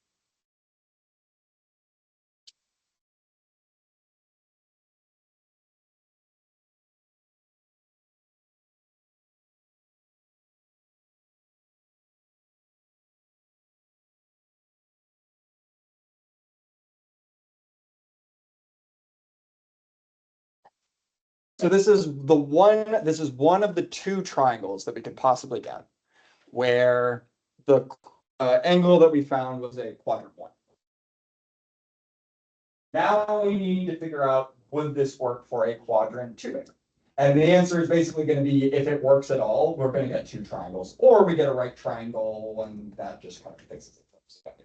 So this is one of the two triangles that we could possibly get where the angle that we found was a quadrant 1. Now we need to figure out, would this work for a quadrant 2 angle? And the answer is basically going to be, if it works at all, we're going to get two triangles, or we get a right triangle, and that just kind of fixes it.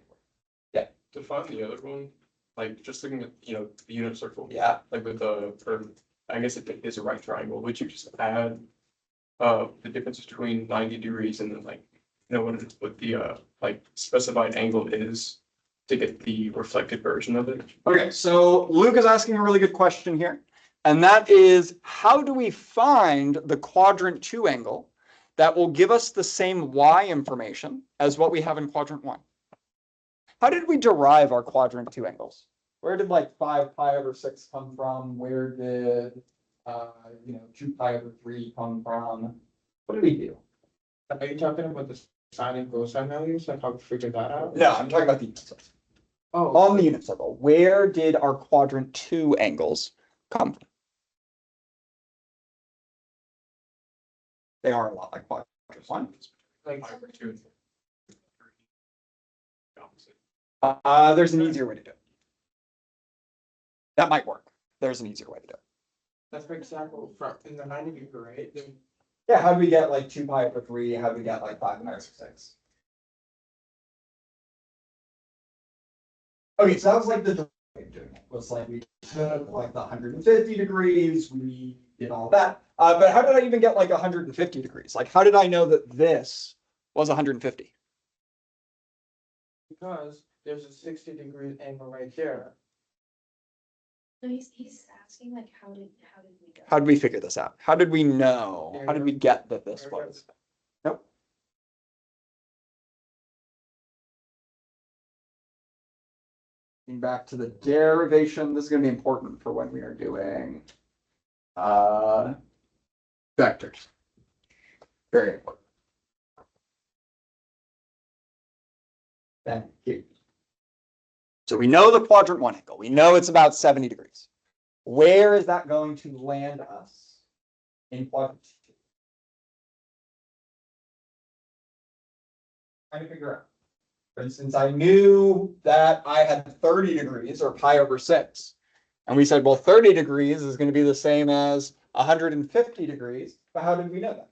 Yeah. To find the other one, like just looking at, the unit circle. Yeah. Like with I guess it is a right triangle, would you just add the difference between 90 degrees and then what the like specified angle is to get the reflected version of it? Okay, so Luke is asking a really good question here. And that is, how do we find the quadrant 2 angle that will give us the same y information as what we have in quadrant 1? How did we derive our quadrant 2 angles? Where did like 5 pi over 6 come from? Where did 2 pi over 3 come from? What did we do? Are you talking about the sine and cosine values and how to figure that out? No, I'm talking about the unit circle. Oh, On the unit circle, where did our quadrant 2 angles come from? They are a lot like quadrant 1. like, Pi over 2 and 3. Opposite. There's an easier way to do it. That might work. There's an easier way to do it. that's for example, from in the 90 degree, right? Then Yeah, how do we get like 2 pi over 3? How do we get like 5 pi over 6? Okay, so that was like the way of doing it. Was like we took like the 150 degrees, we did all that. But how did I even get like 150 degrees? Like, how did I know that this was 150? Because there's a 60-degree angle right there. No, he's asking like, how did we go? How did we figure this out? How did we know? How did we get that this was? Nope. Back to the derivation. This is going to be important for when we are doing vectors. Very important. Thank you. So we know the quadrant 1 angle. We know it's about 70 degrees. Where is that going to land us in quadrant 2? Trying to figure out. For instance, I knew that I had 30 degrees or pi over 6. And we said, well, 30 degrees is going to be the same as 150 degrees. But how did we know that?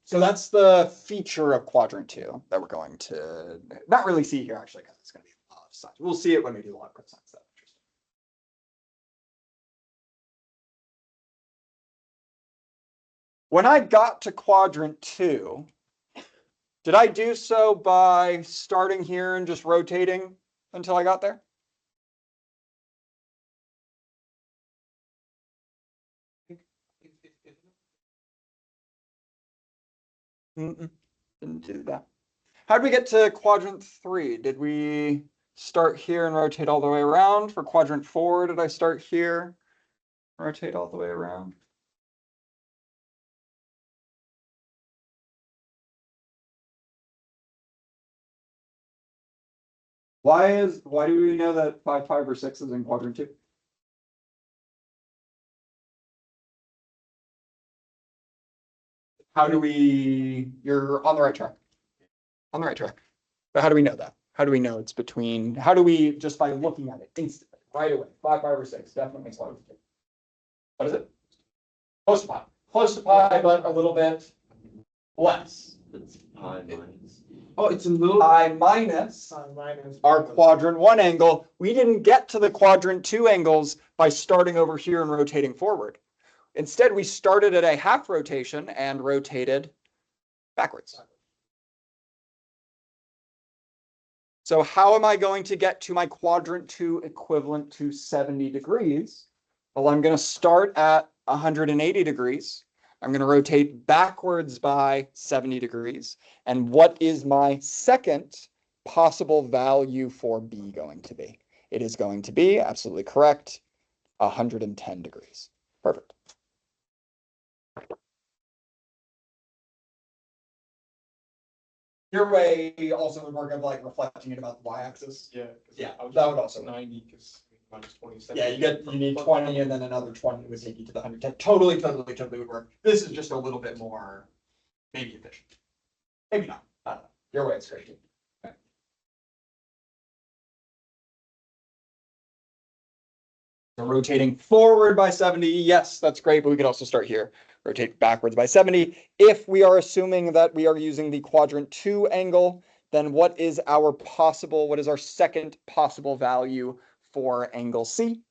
So that's the feature of quadrant 2 that we're going to not really see here, actually, because it's going to be a lot of science. We'll see it when we do a lot of science stuff. When I got to quadrant 2, did I do so by starting here and just rotating until I got there? Didn't do that. How did we get to quadrant 3? Did we start here and rotate all the way around? For quadrant 4, did I start here, rotate all the way around? Why do we know that 5 or 6 is in quadrant 2? How do we, you're on the right track. On the right track. But how do we know that? How do we know it's between, how do we, just by looking at it instantly, right away, 5 or 6, definitely quadrant 2. What is it? Close to pi. Close to pi, but a little bit less. It's pi minus. Oh, it's a little. Pi minus Minus. our quadrant 1 angle. We didn't get to the quadrant 2 angles by starting over here and rotating forward. Instead, we started at a half rotation and rotated backwards. So how am I going to get to my quadrant 2 equivalent to 70 degrees? Well, I'm going to start at 180 degrees. I'm going to rotate backwards by 70 degrees. And what is my second possible value for B going to be? It is going to be, absolutely correct, 110 degrees. Perfect. Your way also would work of like reflecting it about the y-axis. Yeah. Yeah, I was that would also work. 90 because minus 27. Yeah, you need 20 and then another 20 would take you to the 110. Totally would work. This is just a little bit more maybe efficient. Maybe not. I don't know. Your way is great too. Okay. So rotating forward by 70, yes, that's great, but we could also start here. Rotate backwards by 70. If we are assuming that we are using the quadrant 2 angle, then what is our second possible value for angle C?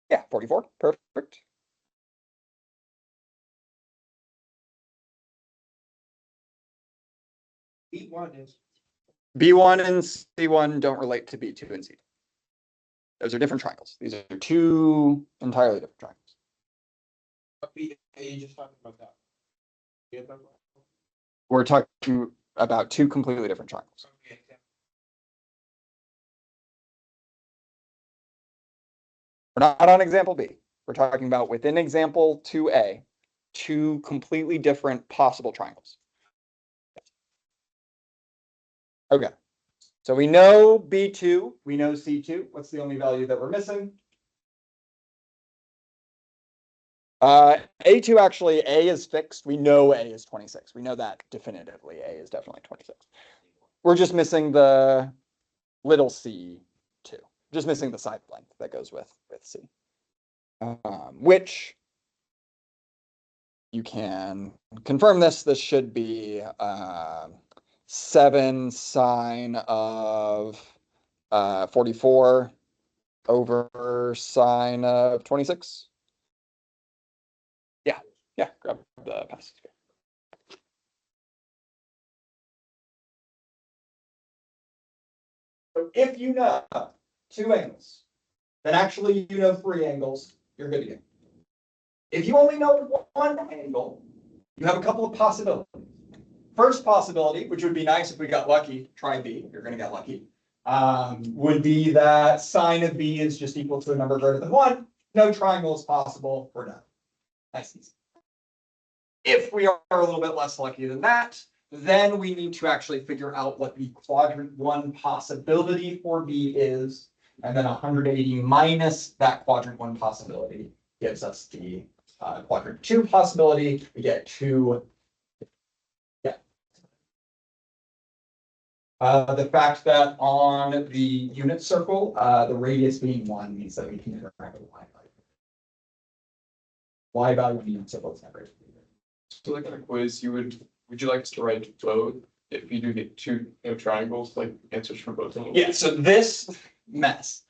Yeah, 44. Perfect. B1 is. B1 and C1 don't relate to B2 and C2. Those are different triangles. These are 2 entirely different triangles. You just talking about that. We're talking about 2 completely different triangles. Okay. We're not on example B. We're talking about within example 2A, 2 completely different possible triangles. Okay. So we know B2, we know C2. What's the only value that we're missing? A2 actually, A is fixed. We know A is 26. We know that definitively. A is definitely 26. We're just missing the little c 2. Just missing the side length that goes with c. Which you can confirm this. This should be 7 sine of 44 over sine of 26. Yeah, grab the passage here. So if you know 2 angles, then actually you know 3 angles, you're good to go. If you only know 1 angle, you have a couple of possibilities. First possibility, which would be nice if we got lucky, try B, you're gonna get lucky, would be that sine of B is just equal to a number greater than 1. No triangle is possible, we're done. Nice and easy. If we are a little bit less lucky than that, then we need to actually figure out what the quadrant 1 possibility for B is, and then 180 minus that quadrant 1 possibility gives us the quadrant 2 possibility. We get 2. Yeah. The fact that on the unit circle, the radius being 1 means that we can interact with y value. Y value in the unit circle is not great. So like in a quiz, would you like us to write both if you do get 2 triangles, like answers from both angles? Yeah, so this mess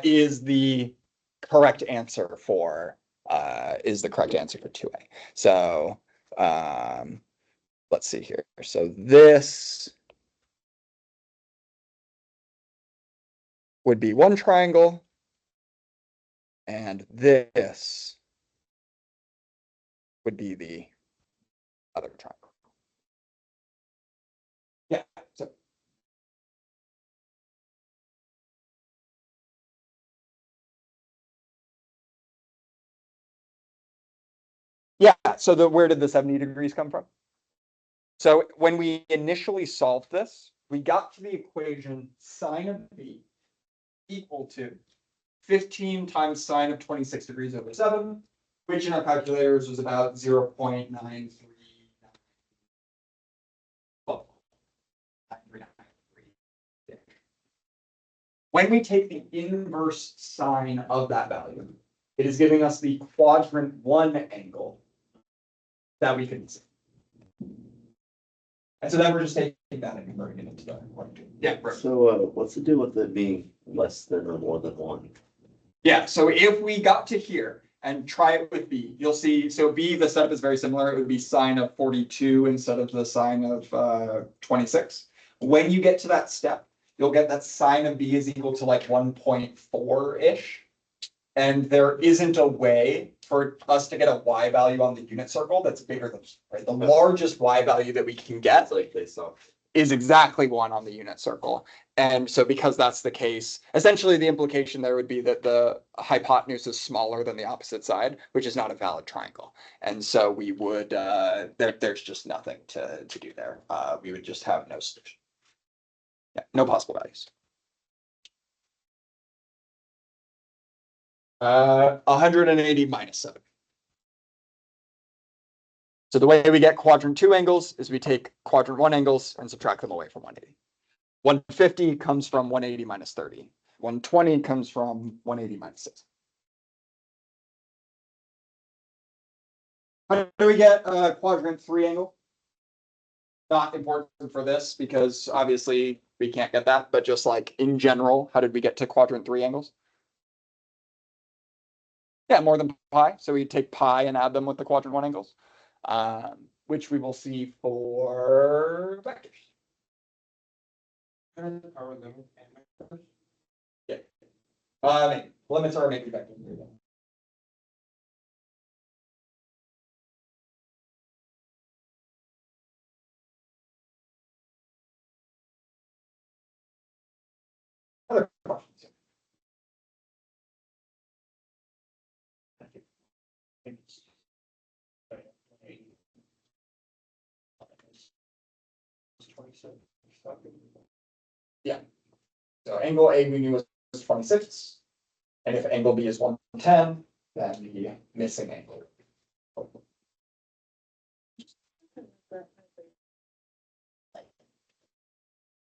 is the correct answer for 2A. So let's see here. So this would be 1 triangle, and this would be the other triangle. Yeah, so yeah, so where did the 70 degrees come from? So when we initially solved this, we got to the equation sine of B equal to 15 times sine of 26 degrees over 7, which in our calculators was about 0.93. When we take the inverse sine of that value, it is giving us the quadrant 1 angle that we can see. And so then we're just taking that and converting it into the quadrant 2. Yeah, right. So, what's the deal with it being less than or more than 1? Yeah, so if we got to here and try it with B, you'll see, so B, the setup is very similar. It would be sine of 42 instead of the sine of 26. When you get to that step, you'll get that sine of B is equal to like 1.4-ish. And there isn't a way for us to get a y value on the unit circle that's bigger than, right? The largest y value that we can get That's like they saw. is exactly 1 on the unit circle. And so because that's the case, essentially the implication there would be that the hypotenuse is smaller than the opposite side, which is not a valid triangle. And so we would, there's just nothing to do there. We would just have no solution. Yeah, no possible values. 180 minus 7. So the way we get quadrant 2 angles is we take quadrant 1 angles and subtract them away from 180. 150 comes from 180 minus 30. 120 comes from 180 minus 6. How do we get a quadrant 3 angle? Not important for this because obviously we can't get that, but just like in general, how did we get to quadrant 3 angles? Yeah, more than pi. So we take pi and add them with the quadrant 1 angles, which we will see for vectors. Yeah. Limits are making vectors. Other questions? Yeah. So angle A we knew was 26. And if angle B is 110, then the missing angle.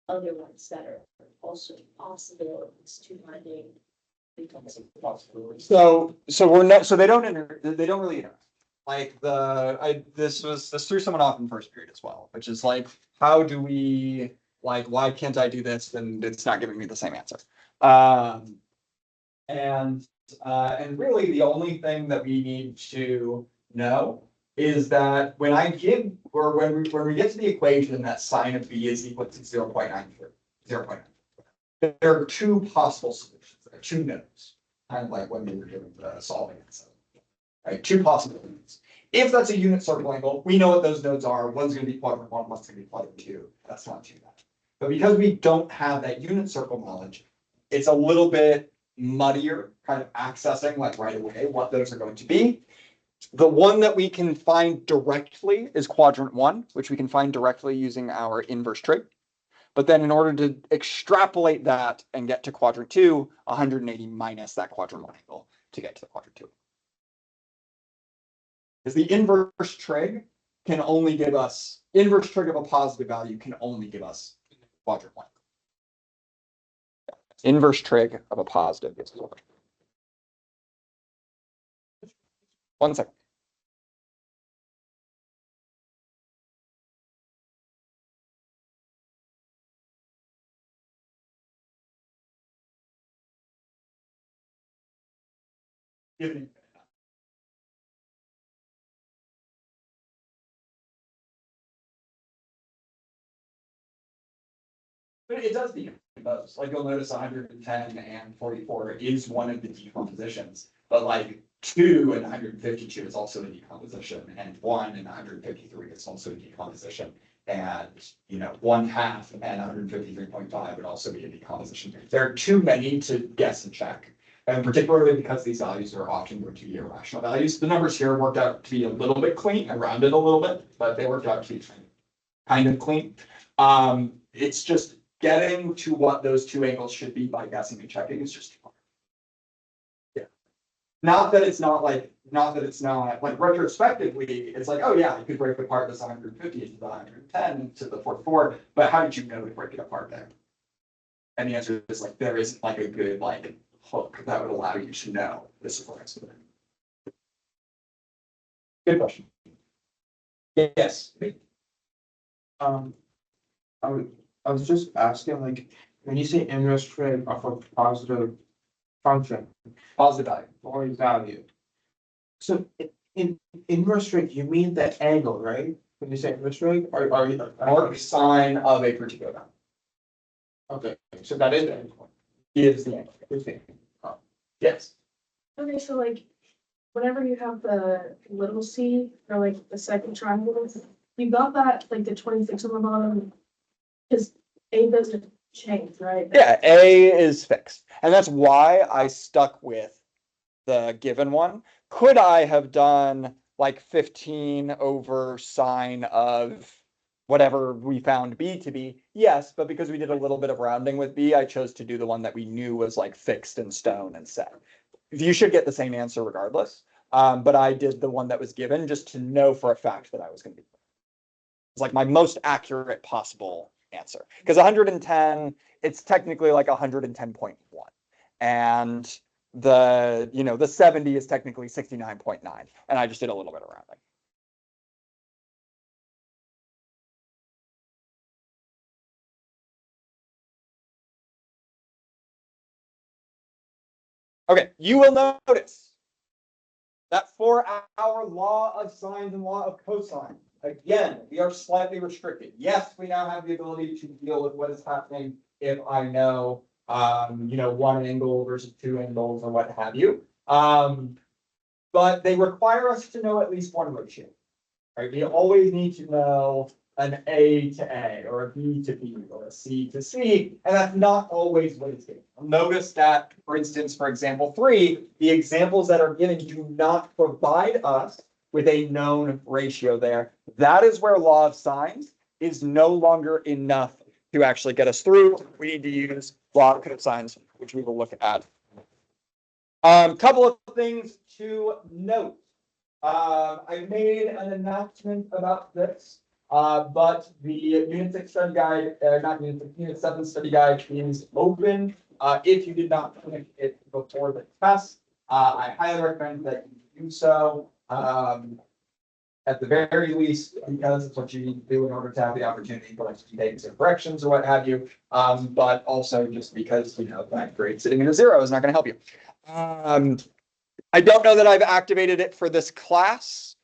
other ones that are also possibilities to finding. So we're not, so they don't really interact. Like this threw someone off in first period as well, which is like, how do we, like, why can't I do this? And it's not giving me the same answer. And really the only thing that we need to know is that when I give, or when we get to the equation that sine of b is equal to 0.93, 0.9, there are two possible solutions, there are two nodes, kind of like when we were doing the solving it. Right, two possibilities. If that's a unit circle angle, we know what those nodes are. One's going to be quadrant 1, one's going to be quadrant 2. That's not too bad. But because we don't have that unit circle knowledge, it's a little bit muddier, kind of accessing like right away what those are going to be. The one that we can find directly is quadrant 1, which we can find directly using our inverse trig. But then in order to extrapolate that and get to quadrant 2, 180 minus that quadrant 1 angle to get to the quadrant 2. Because the inverse trig can only give us, inverse trig of a positive value can only give us quadrant 1. Inverse trig of a positive gives us 1 second. But it does decompose. Like you'll notice 110 and 44 is one of the decompositions, but like 2 and 152 is also a decomposition, and 1 and 153 is also a decomposition. And 1/2 and 153.5 would also be a decomposition. There are too many to guess and check. And particularly because these values are often going to be irrational values. The numbers here worked out to be a little bit clean. I rounded a little bit, but they worked out to be kind of clean. It's just getting to what those two angles should be by guessing and checking is just too hard. Yeah. Not that it's not like retrospectively, it's like, oh yeah, you could break apart this 150 into the 110 to the 44, but how did you know to break it apart there? And the answer is like, there isn't like a good like hook that would allow you to know this is what I'm doing. Good question. Yes. I was just asking, like, when you say inverse trig of a positive function Positive value. or value. So in inverse trig, you mean the angle, right? When you say inverse trig, Or sine of a particular value. okay, so that is the angle. Is the angle. Is the angle. Yes. Okay, so like, whenever you have the little c, or like the second triangle, you got that, like the 26 on the bottom, because a doesn't change, right? Yeah, A is fixed. And that's why I stuck with the given one. Could I have done like 15 over sine of whatever we found B to be? Yes, but because we did a little bit of rounding with B, I chose to do the one that we knew was like fixed in stone and set. You should get the same answer regardless. But I did the one that was given just to know for a fact that I was going to be. It's like my most accurate possible answer. Because 110, it's technically like 110.1. And the 70 is technically 69.9. And I just did a little bit of rounding. Okay, you will notice that for our law of sines and law of cosine, again, we are slightly restricted. Yes, we now have the ability to deal with what is happening if I know, one angle versus two angles or what have you. But they require us to know at least one ratio, right? We always need to know an A to A or a B to B or a C to C, and that's not always what it's given. Notice that, for instance, for example 3, the examples that are given do not provide us with a known ratio there. That is where law of sines is no longer enough to actually get us through. We need to use law of cosines, which we will look at. Couple of things to note. I made an announcement about this But the Unit 6 study guide, not Unit 6, Unit 7 study guide is open. If you did not finish it before the test, I highly recommend that you do so. At the very least, because it's what you need to do in order to have the opportunity for like to take some corrections or what have you. But also just because, that grade sitting in a 0 is not going to help you. I don't know that I've activated it for this class,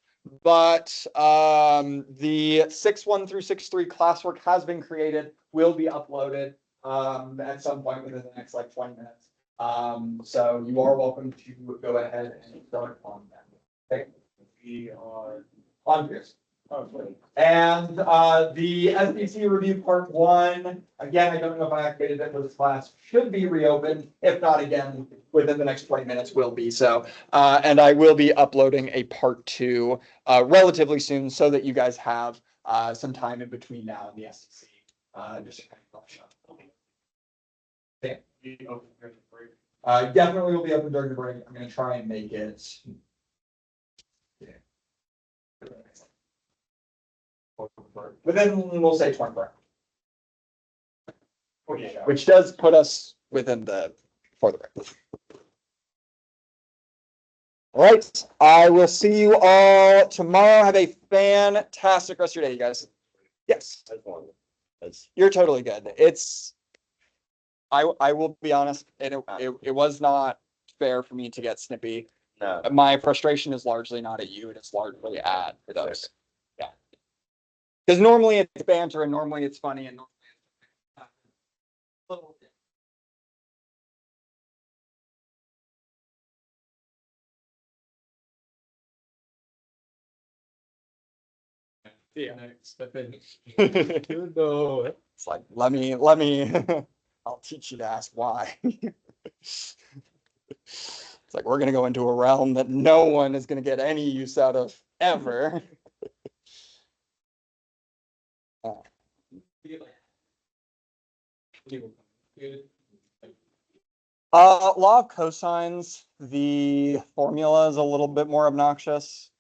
but the 6.1 through 6.3 classwork has been created, will be uploaded at some point within the next like 20 minutes. So you are welcome to go ahead and start on that. Okay. We are. On Pierce. Oh, wait. And the SDC review part 1, again, I don't know if I activated it for this class, should be reopened. If not, again, within the next 20 minutes will be so. And I will be uploading a part 2 relatively soon so that you guys have some time in between now and the SDC. Just to kind of brush up. Okay. Definitely will be open during the break. I'm going to try and make it. Within, we'll say 24 hours. Which does put us within for the break. All right. I will see you all tomorrow. Have a fantastic rest of your day, you guys. Yes. You're totally good. I will be honest, it was not fair for me to get snippy. No. My frustration is largely not at you, it is largely at those. Yeah. Because normally it's banter and normally it's funny and normally it's Yeah, next, I think. no. It's like, let me, I'll teach you to ask why. It's like, we're gonna go into a realm that no one is gonna get any use out of ever. Law of cosines, the formula is a little bit more obnoxious.